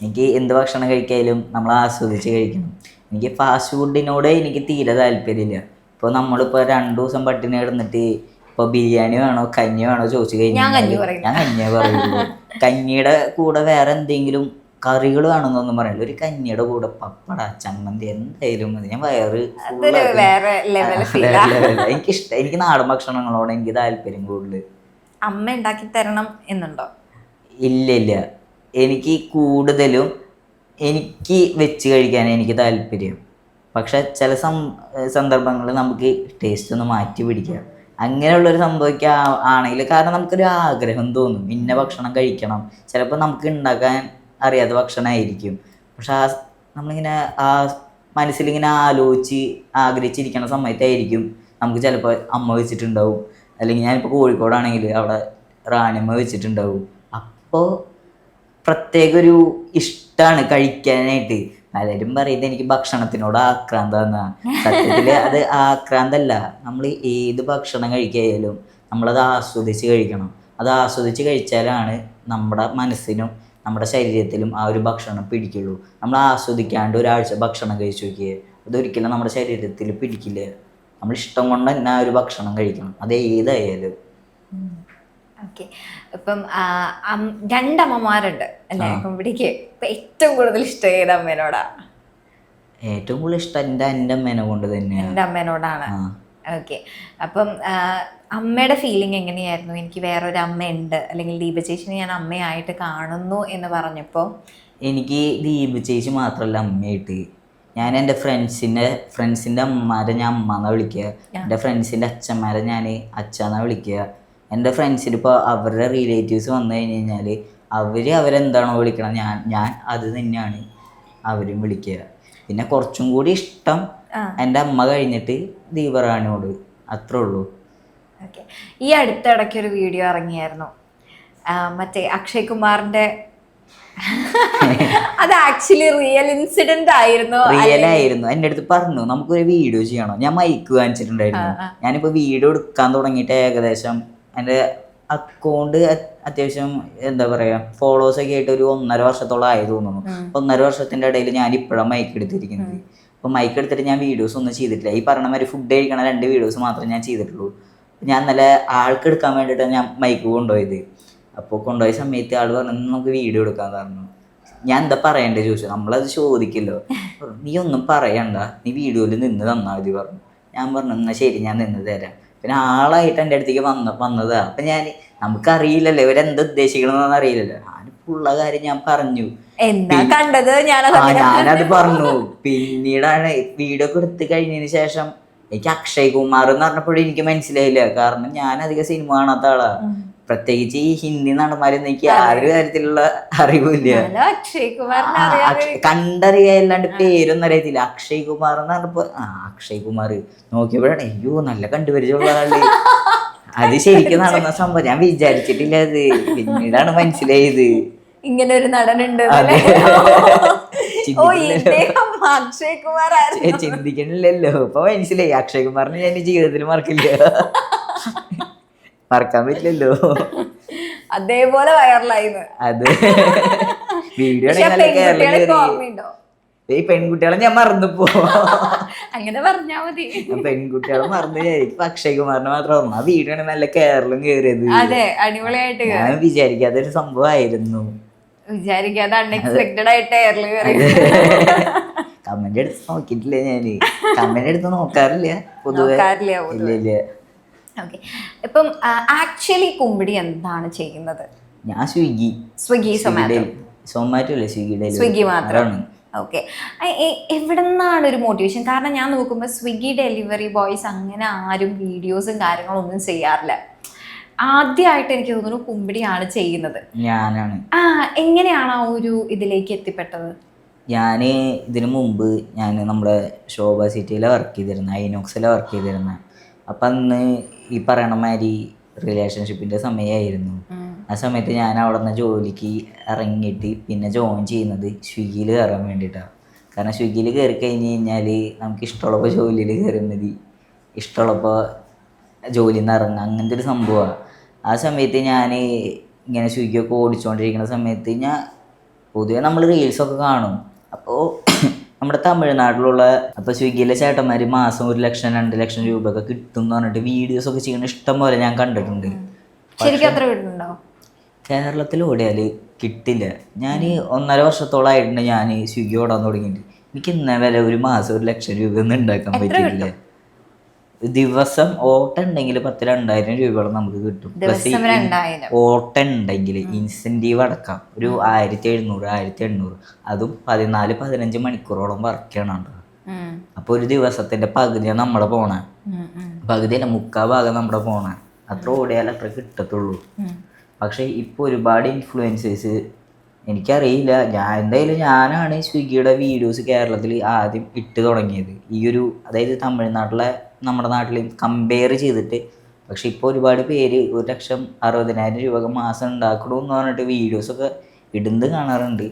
എനിക്ക് എന്ത് ഭക്ഷണം കഴിക്കാനും നമ്മൾ ആസ്വദിച്ച് കഴിക്കണം. എനിക്ക് ഫാസ്റ്റ് ഫുഡിനോട് എനിക്ക് തീരെ താല്പര്യമില്ല. ഇപ്പോൾ നമ്മളിപ്പോൾ 2 ദിവസം പട്ടിണി കിടന്നിട്ട് ഇപ്പോൾ ബിരിയാണി വേണോ കഞ്ഞി വേണോ ചോദിച്ചു കഴിഞ്ഞാൽ ഞാൻ കഞ്ഞിയെ പറയുള്ളൂ. കഞ്ഞിയുടെ കൂടെ വേറെ എന്തെങ്കിലും കറികൾ വേണമെന്നൊന്നും പറയില്ല. ഒരു കഞ്ഞിയുടെ കൂടെ പപ്പട, ചമ്മന്തി എന്തായാലും മതി. ഞാൻ എനിക്കിഷ്ടം. എനിക്ക് നാടൻ ഭക്ഷണങ്ങളോട് എനിക്ക് താല്പര്യം കൂടുതൽ. അമ്മ ഉണ്ടാക്കി തരണം എന്നുണ്ടോ? ഇല്ല, എനിക്ക് കൂടുതലും എനിക്ക് വെച്ച് കഴിക്കാൻ എനിക്ക് താല്പര്യം. പക്ഷെ ചില സന്ദർഭങ്ങളിൽ നമുക്ക് ടേസ്റ്റ് ഒന്ന് മാറ്റി പിടിക്കാം. അങ്ങനെയുള്ളൊരു സംഭവിക്കുക ആണെങ്കിൽ, കാരണം നമുക്കൊരു ആഗ്രഹം തോന്നും ഇന്ന ഭക്ഷണം കഴിക്കണം. ചിലപ്പോൾ നമുക്ക് ഉണ്ടാക്കാൻ അറിയാത്ത ഭക്ഷണമായിരിക്കും. പക്ഷെ നമ്മളിങ്ങനെ മനസ്സിലിങ്ങനെ ആഗ്രഹിച്ചിരിക്കുന്ന സമയത്തായിരിക്കും നമുക്ക് ചിലപ്പോൾ അമ്മ വെച്ചിട്ടുണ്ടാവും. അല്ലെങ്കിൽ ഞാനിപ്പോൾ കോഴിക്കോടാണെങ്കിൽ അവിടെ റാണിയമ്മ വെച്ചിട്ടുണ്ടാവും. അപ്പോൾ പ്രത്യേക ഒരു ഇഷ്ടമാണ് കഴിക്കാനായിട്ട്. പലരും പറയുന്നത് എനിക്ക് ഭക്ഷണത്തിനോട് ആക്രാന്തമെന്നാണ്. സത്യത്തിൽ അത് ആക്രാന്തല്ല. നമ്മൾ ഏത് ഭക്ഷണം കഴിക്കായാലും നമ്മളത് ആസ്വദിച്ച് കഴിക്കണം. അത് ആസ്വദിച്ച് കഴിച്ചാലാണ് നമ്മുടെ മനസ്സിനും നമ്മുടെ ശരീരത്തിലും ആ ഒരു ഭക്ഷണം പിടിക്കുള്ളൂ. നമ്മൾ ആസ്വദിക്കാണ്ട് ഒരാഴ്ച ഭക്ഷണം കഴിച്ചു നോക്കിയേ, അതൊരിക്കലും നമ്മുടെ ശരീരത്തിൽ പിടിക്കില്ല. നമ്മൾ ഇഷ്ടം കൊണ്ട് തന്നെ ആ ഒരു ഭക്ഷണം കഴിക്കണം, അത് ഏതായാലും. ഓക്കെ, ഇപ്പം 2 അമ്മമാരുണ്ട് അല്ലേ കുമ്പിടിക്ക്. ഇപ്പം ഏറ്റവും കൂടുതൽ ഇഷ്ടം ഏത് അമ്മേനോടാ? ഏറ്റവും കൂടുതൽ ഇഷ്ടം എൻ്റെ അമ്മേനെ കൊണ്ട് തന്നെയാണ്. എൻ്റെ അമ്മേനോടാണ്. ഓക്കെ, അപ്പം അമ്മയുടെ ഫീലിംഗ് എങ്ങനെയായിരുന്നു? എനിക്ക് വേറൊരു അമ്മയുണ്ട്, അല്ലെങ്കിൽ ദീപ ചേച്ചിനെ ഞാൻ അമ്മയായിട്ട് കാണുന്നു എന്ന് പറഞ്ഞപ്പോൾ? എനിക്ക് ദീപ ചേച്ചി മാത്രമല്ല അമ്മയായിട്ട്, ഞാൻ എൻ്റെ ഫ്രണ്ട്സിൻ്റെ അമ്മമാരെ ഞാൻ അമ്മയെന്നാണ് വിളിക്കുക. എൻ്റെ ഫ്രണ്ട്സിൻ്റെ അച്ഛന്മാരെ ഞാൻ അച്ഛനെന്നാണ് വിളിക്കുക. എൻ്റെ ഫ്രണ്ട്സിന് ഇപ്പോൾ അവരുടെ റിലേറ്റീവ്സ് വന്നു കഴിഞ്ഞ് കഴിഞ്ഞാൽ അവരെന്താണോ വിളിക്കണം ഞാൻ അത് തന്നെയാണ് അവരും വിളിക്കുക. പിന്നെ കുറച്ചും കൂടി ഇഷ്ടം എൻ്റെ അമ്മ കഴിഞ്ഞിട്ട് ദീപറാണിയോട്, അത്രേ ഉള്ളൂ. ഓക്കെ, ഈ അടുത്തിടയ്ക്ക് ഒരു വീഡിയോ ഇറങ്ങിയായിരുന്നു, മറ്റേ അക്ഷയ് കുമാറിന്റെ. അത് ആക്ച്വലി റിയൽ ഇൻസിഡന്റ് ആയിരുന്നു. എൻ്റെ അടുത്ത് പറഞ്ഞു നമുക്കൊരു വീഡിയോ ചെയ്യണം. ഞാൻ മൈക്ക് വാങ്ങിച്ചിട്ടുണ്ടായിരുന്നു. ഞാനിപ്പോൾ വീഡിയോ എടുക്കാൻ തുടങ്ങിയിട്ട് ഏകദേശം എൻ്റെ അക്കൗണ്ട് അത്യാവശ്യം എന്താ പറയുക ഫോളോവേഴ്സൊക്കെ ആയിട്ട് ഒരു 1.5 വർഷത്തോളം ആയി തോന്നുന്നു. 1.5 വർഷത്തിൻ്റെ ഇടയിൽ ഞാൻ ഇപ്പോഴാണ് മൈക്ക് എടുത്തിരിക്കുന്നത്. അപ്പോൾ മൈക്ക് എടുത്തിട്ട് ഞാൻ വീഡിയോസ് ഒന്നും ചെയ്തിട്ടില്ല. ഈ പറഞ്ഞ മാതിരി ഫുഡ് കഴിക്കണ 2 വീഡിയോസ് മാത്രമേ ഞാൻ ചെയ്തിട്ടുള്ളൂ. ഞാൻ നല്ല ആൾക്ക് എടുക്കാൻ വേണ്ടിയിട്ടാണ് ഞാൻ മൈക്ക് കൊണ്ടുപോയത്. അപ്പോൾ കൊണ്ടുപോയ സമയത്ത് ആൾ പറഞ്ഞു നമുക്ക് വീഡിയോ എടുക്കാമെന്ന് പറഞ്ഞു. ഞാൻ എന്താ പറയണ്ടേ ചോദിച്ചു. നമ്മളത് ചോദിക്കല്ലോ. നീ ഒന്നും പറയണ്ട, നീ വീഡിയോയിൽ നിന്ന് തന്നാൽ മതി പറഞ്ഞു. ഞാൻ പറഞ്ഞു എന്നാൽ ശരി ഞാൻ നിന്ന് തരാം. പിന്നെ ആളായിട്ട് എൻ്റെ അടുത്തേക്ക് വന്നതാ. അപ്പം നമുക്കറിയില്ലല്ലോ ഇവരെന്താ ഉദ്ദേശിക്കണമെന്ന് അറിയില്ലല്ലോ. ഞാനിപ്പുള്ള കാര്യം ഞാൻ പറഞ്ഞു. ഞാനത് പറഞ്ഞു. പിന്നീടാണ് വീഡിയോ ഒക്കെ എടുത്ത് കഴിഞ്ഞതിന് ശേഷം എനിക്ക് അക്ഷയ് കുമാർ എന്ന് പറഞ്ഞപ്പോഴും എനിക്ക് മനസ്സിലായില്ല. കാരണം ഞാൻ അധികം സിനിമ കാണാത്ത ആളാ. പ്രത്യേകിച്ച് ഈ ഹിന്ദി നടന്മാരൊന്നും എനിക്ക് ആ ഒരു കാര്യത്തിലുള്ള അറിവില്ല. കണ്ടറിയാല്ലാണ്ട് പേരൊന്നും അറിയത്തില്ല. അക്ഷയ് കുമാർ എന്ന് പറഞ്ഞപ്പോ അക്ഷയ് കുമാർ നോക്കിയപ്പോഴാണ് അയ്യോ നല്ല കണ്ടുപരിചയമുള്ള ആള്. അത് ശരിക്കും നടന്ന സംഭവം. ഞാൻ വിചാരിച്ചിട്ടില്ല അത്, പിന്നീടാണ് മനസ്സിലായത്. ഇങ്ങനെ ഒരു നടനുണ്ട്. അതെ. ഓ, ഇദ്ദേഹം അക്ഷയ് കുമാർ ആയിരുന്നു. ചിന്തിക്കണില്ലല്ലോ, ഇപ്പൊ മനസ്സിലായി. അക്ഷയ് കുമാറിനെ ഞാൻ ജീവിതത്തിൽ മറക്കില്ല, മറക്കാൻ പറ്റില്ലല്ലോ. അതേപോലെ വൈറലായിരുന്നു അത് വീഡിയോ ഓർമ്മയുണ്ടോ? ഈ പെൺകുട്ടികളെ ഞാൻ മറന്നുപോ. അങ്ങനെ പറഞ്ഞാ മതി. പെൺകുട്ടികളെ മറന്നു വിചാരിക്കും, അക്ഷയ് കുമാറിനെ മാത്രം ഓർമ്മ. ആ വീഡിയോ ആണ് നല്ല കേരളം കേറിയത്. അതെ, അടിപൊളിയായിട്ട്. ഞാൻ വിചാരിക്കാത്തൊരു സംഭവമായിരുന്നു. വിചാരിക്കാതെ അൺഎക്സ്പെക്ടഡ് ആയിട്ട് എയർലി കമന്റ് എടുത്ത് നോക്കിയിട്ടില്ല ഞാന്, കമന്റ് എടുത്ത് നോക്കാറില്ല പൊതുവെ. ഇല്ല. ഓക്കെ, ഇപ്പം ആക്ച്വലി കുമ്പിടി എന്താണ് ചെയ്യുന്നത്? ഞാൻ സ്വിഗ്ഗി സൊമാറ്റോ അല്ലേ, സ്വിഗ്ഗി മാത്രമാണ്. ഓക്കെ, എവിടെ നിന്നാണ് ഒരു മോട്ടിവേഷൻ? കാരണം ഞാൻ നോക്കുമ്പോൾ സ്വിഗ്ഗി ഡെലിവറി ബോയ്സ് അങ്ങനെ ആരും വീഡിയോസും കാര്യങ്ങളും ഒന്നും ചെയ്യാറില്ല. ആദ്യമായിട്ട് എനിക്ക് തോന്നുന്നു കുമ്പിടിയാണ് ചെയ്യുന്നത്. ഞാനാണ്. എങ്ങനെയാണ് ആ ഒരു ഇതിലേക്ക് എത്തിപ്പെട്ടത്? ഞാൻ ഇതിനു മുമ്പ് നമ്മുടെ ശോഭ സിറ്റിയിലെ വർക്ക് ചെയ്തിരുന്നത്, ഐനോക്സിലെ വർക്ക് ചെയ്തിരുന്നത്. അപ്പം അന്ന് ഈ പറയണ മാതിരി റിലേഷൻഷിപ്പിൻ്റെ സമയമായിരുന്നു. ആ സമയത്ത് ഞാൻ അവിടെ നിന്ന് ജോലിക്ക് ഇറങ്ങിയിട്ട് പിന്നെ ജോയിൻ ചെയ്യുന്നത് സ്വിഗ്ഗിയിൽ കയറാൻ വേണ്ടിയിട്ടാണ്. കാരണം സ്വിഗ്ഗിയിൽ കയറി കഴിഞ്ഞ് കഴിഞ്ഞാൽ നമുക്ക് ഇഷ്ടമുള്ളപ്പോൾ ജോലിയിൽ കയറിയാൽ മതി, ഇഷ്ടമുള്ളപ്പോൾ ജോലിയിൽ നിന്ന് ഇറങ്ങുക, അങ്ങനത്തെ ഒരു സംഭവമാണ്. ആ സമയത്ത് ഞാൻ ഇങ്ങനെ സ്വിഗ്ഗിയൊക്കെ ഓടിച്ചുകൊണ്ടിരിക്കുന്ന സമയത്ത് ഞാൻ പൊതുവെ നമ്മൾ റീൽസൊക്കെ കാണും. അപ്പോൾ നമ്മുടെ തമിഴ്നാട്ടിലുള്ള അപ്പോൾ സ്വിഗ്ഗിയിലെ ചേട്ടന്മാർ മാസം 1 ലക്ഷം 2 ലക്ഷം രൂപ ഒക്കെ കിട്ടും എന്ന് പറഞ്ഞിട്ട് വീഡിയോസൊക്കെ ചെയ്യുന്ന ഇഷ്ടം പോലെ ഞാൻ കണ്ടിട്ടുണ്ട്. ശരിക്കും അത്ര കിട്ടുന്നുണ്ടോ? കേരളത്തിൽ ഓടിയാൽ കിട്ടില്ല. ഞാൻ 1.5 വർഷത്തോളമായിട്ടുണ്ട് ഞാൻ സ്വിഗ്ഗി ഓടാൻ തുടങ്ങിയിട്ട്. എനിക്ക് ഇന്ന വില ഒരു മാസം 1 ലക്ഷം രൂപ ഒന്നും ഉണ്ടാക്കാൻ പറ്റില്ല. ദിവസം ഓട്ടം ഉണ്ടെങ്കിൽ 10,000-2000 രൂപയോളം നമുക്ക് കിട്ടും. ഓട്ടം ഉണ്ടെങ്കിൽ ഇൻസെൻറ്റീവ് അടക്കാം ഒരു 1700-1800, അതും 14-15 മണിക്കൂറോളം വർക്ക് ചെയ്യണം. അപ്പോൾ ഒരു ദിവസത്തിന്റെ പകുതിയാണ് നമ്മുടെ പോണേ, പകുതിയല്ല 3/4 ഭാഗം നമ്മുടെ പോണേ. അത്ര ഓടിയാൽ അത്ര കിട്ടത്തുള്ളൂ. പക്ഷെ ഇപ്പോൾ ഒരുപാട് ഇൻഫ്ലുവൻസേഴ്സ്, എനിക്കറിയില്ല, ഞാനാണ് സ്വിഗ്ഗിയുടെ വീഡിയോസ് കേരളത്തിൽ ആദ്യം ഇട്ട് തുടങ്ങിയത്. അതായത് തമിഴ്നാട്ടിലെ നമ്മുടെ നാട്ടിൽ കമ്പയർ ചെയ്തിട്ട്. പക്ഷെ ഇപ്പോൾ ഒരുപാട് പേര് 1,60,000 രൂപ മാസം ഉണ്ടാക്കണമെന്ന് പറഞ്ഞിട്ട് വീഡിയോസൊക്കെ ഇടുന്നത് കാണാറുണ്ട്.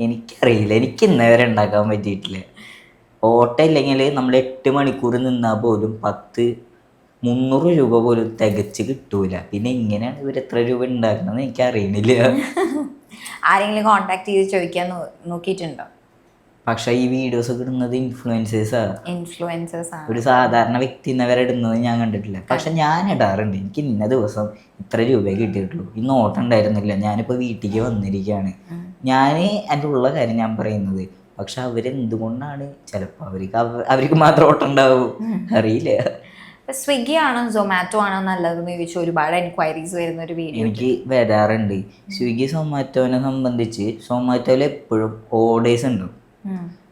എനിക്കറിയില്ല, എനിക്ക് ഇന്നേവരെ ഉണ്ടാക്കാൻ പറ്റിയിട്ടില്ല. ഓട്ടം ഇല്ലെങ്കിൽ നമ്മൾ 8 മണിക്കൂർ നിന്നാൽ പോലും 300 രൂപ പോലും തികച്ച് കിട്ടൂല. പിന്നെ ഇങ്ങനെയാണ് ഇവർ എത്ര രൂപ ഉണ്ടാക്കണമെന്ന് എനിക്ക് അറിയണില്ല. ആരെങ്കിലും കോണ്ടാക്ട് ചെയ്ത് ചോദിക്കാൻ നോക്കിയിട്ടുണ്ടോ? പക്ഷെ ഈ വീഡിയോസ് ഒക്കെ ഇടുന്നത് ഇൻഫ്ലുവൻസേഴ്സാണ്. ഒരു സാധാരണ വ്യക്തി ഇന്നവരെ ഇടുന്നത് ഞാൻ കണ്ടിട്ടില്ല. പക്ഷെ ഞാൻ ഇടാറുണ്ട്. എനിക്ക് ഇന്ന ദിവസം ഇത്ര രൂപയെ കിട്ടിയിട്ടുള്ളൂ, ഇന്ന് ഓട്ടം ഉണ്ടായിരുന്നില്ല, ഞാനിപ്പോൾ വീട്ടിലേക്ക് വന്നിരിക്കുകയാണ്. ഞാൻ എൻ്റെ ഉള്ള കാര്യം ഞാൻ പറയുന്നത്. പക്ഷെ അവരെന്തുകൊണ്ടാണ്, ചിലപ്പോൾ അവർക്ക് മാത്രം ഓട്ടം ഉണ്ടാവും, അറിയില്ല. സ്വിഗ്ഗി ആണോ സൊമാറ്റോ ആണോ നല്ലതെന്ന് ചോദിച്ചാൽ ഒരുപാട് എൻക്വയറീസ് വരുന്ന ഒരു വീഡിയോ എനിക്ക് വരാറുണ്ട്. സ്വിഗ്ഗി സൊമാറ്റോനെ സംബന്ധിച്ച് സൊമാറ്റോയിൽ എപ്പോഴും ഓർഡേഴ്സ് ഉണ്ടാവും,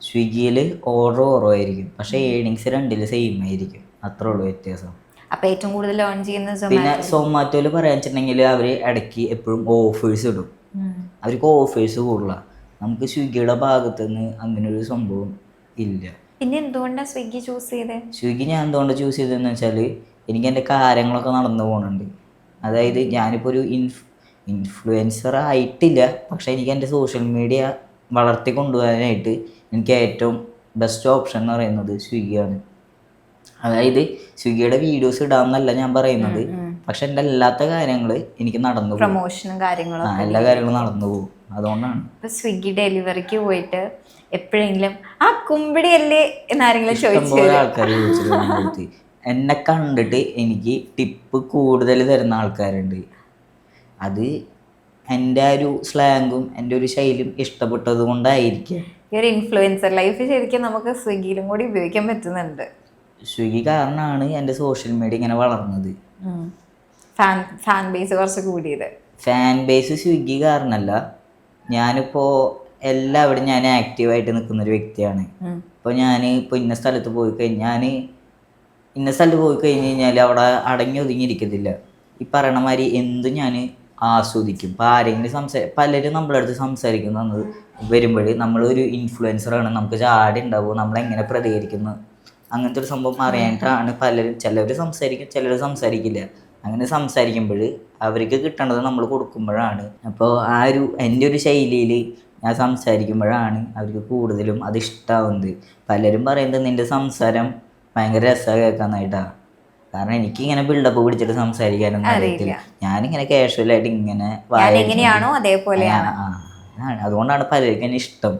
സ്വിഗ്ഗിയിൽ ഓർഡർ കുറവായിരിക്കും. പക്ഷേ ഏണിങ്സ് രണ്ടിലും സെയിം ആയിരിക്കും, അത്രേ ഉള്ളൂ വ്യത്യാസം. അപ്പോൾ ഏറ്റവും കൂടുതൽ ഏൺ ചെയ്യുന്നത് പിന്നെ സൊമാറ്റോയിൽ പറയാൻ വെച്ചിട്ടുണ്ടെങ്കിൽ അവർ ഇടയ്ക്ക് എപ്പോഴും ഓഫേഴ്സ് ഇടും. അവർക്ക് ഓഫേഴ്സ് കൂടുതലാണ്. നമുക്ക് സ്വിഗ്ഗിയുടെ ഭാഗത്തുനിന്ന് അങ്ങനെ ഒരു സംഭവം ഇല്ല. പിന്നെ എന്തുകൊണ്ടാണ് സ്വിഗ്ഗി ചൂസ് ചെയ്തത്? സ്വിഗ്ഗി ഞാൻ എന്തുകൊണ്ട് ചൂസ് ചെയ്തതെന്ന് വെച്ചാൽ എനിക്ക് എൻ്റെ കാര്യങ്ങളൊക്കെ നടന്നു പോകുന്നുണ്ട്. അതായത് ഞാനിപ്പോൾ ഒരു ഇൻഫ്ലുവൻസർ ആയിട്ടില്ല, പക്ഷേ എനിക്ക് എൻ്റെ സോഷ്യൽ മീഡിയ വളർത്തി കൊണ്ടുപോകാനായിട്ട് എനിക്ക് ഏറ്റവും ബെസ്റ്റ് ഓപ്ഷൻ എന്ന് പറയുന്നത് സ്വിഗ്ഗിയാണ്. അതായത് സ്വിഗ്ഗിയുടെ വീഡിയോസ് ഇടാമെന്നല്ല ഞാൻ പറയുന്നത്, പക്ഷെ എൻ്റെ അല്ലാത്ത കാര്യങ്ങൾ എനിക്ക് നടന്നു പോകും, പ്രൊമോഷനും കാര്യങ്ങളും എല്ലാ കാര്യങ്ങളും നടന്നു പോകും. അതുകൊണ്ടാണ് ഇപ്പൊ സ്വിഗ്ഗി ഡെലിവറിക്ക് പോയിട്ട് എപ്പോഴെങ്കിലും ആ കുമ്പിടി അല്ലേ എന്നാരെങ്കിലും ആൾക്കാർ ചോദിച്ചിട്ട് എന്നെ കണ്ടിട്ട് എനിക്ക് ടിപ്പ് കൂടുതൽ തരുന്ന ആൾക്കാരുണ്ട്. അത് എൻ്റെ ഒരു സ്ലാങ്ങും എൻ്റെ ഒരു ശൈലിയും ഇഷ്ടപ്പെട്ടത് കൊണ്ടായിരിക്കും. ഈ ഒരു ഇൻഫ്ലുവൻസർ ലൈഫ് ശരിക്കും നമുക്ക് സ്വിഗ്ഗിയിലും കൂടി ഉപയോഗിക്കാൻ പറ്റുന്നുണ്ട്. സ്വിഗ്ഗി കാരണമാണ് എൻ്റെ സോഷ്യൽ മീഡിയ ഇങ്ങനെ വളർന്നത്. ഫാൻ ബേസ് കുറച്ച് കൂടിയത്. ഫാൻ ബേസ് സ്വിഗ്ഗി കാരണമല്ല, ഞാനിപ്പോൾ എല്ലാവിടെയും ഞാൻ ആക്റ്റീവായിട്ട് നിൽക്കുന്നൊരു വ്യക്തിയാണ്. ഇപ്പോൾ ഇപ്പോൾ ഇന്ന സ്ഥലത്ത് പോയി കഴിഞ്ഞാൽ അവിടെ അടങ്ങി ഒതുങ്ങിയിരിക്കത്തില്ല. ഈ പറയണ മാതിരി എന്തും ഞാൻ ആസ്വദിക്കും. ഇപ്പോൾ ആരെങ്കിലും പലരും നമ്മളെ അടുത്ത് സംസാരിക്കുന്നത് വരുമ്പോൾ നമ്മളൊരു ഇൻഫ്ലുവൻസറാണ്, നമുക്ക് ചാടി ഉണ്ടാവും, നമ്മളെങ്ങനെ പ്രതികരിക്കുന്നു അങ്ങനത്തെ ഒരു സംഭവം അറിയാനായിട്ടാണ് ചിലർ സംസാരിക്കും, ചിലർ സംസാരിക്കില്ല. അങ്ങനെ സംസാരിക്കുമ്പോൾ അവർക്ക് കിട്ടേണ്ടത് നമ്മൾ കൊടുക്കുമ്പോഴാണ്, അപ്പോൾ ആ ഒരു എൻ്റെ ഒരു ശൈലിയിൽ ഞാൻ സംസാരിക്കുമ്പോഴാണ് അവർക്ക് കൂടുതലും അത് ഇഷ്ടമാവുന്നത്. പലരും പറയുന്നത് നിൻ്റെ സംസാരം ഭയങ്കര രസമാണ് കേൾക്കാനായിട്ടാണ്. കാരണം എനിക്കിങ്ങനെ ബിൽഡപ്പ് പിടിച്ചിട്ട് സംസാരിക്കാനൊന്നും അറിയത്തില്ല. ഞാനിങ്ങനെ കാഷ്വലായിട്ട് ഇങ്ങനെ എങ്ങനെയാണോ അതേപോലെയാണ്. അതുകൊണ്ടാണ് പലർക്കും എന്നെ ഇഷ്ടം.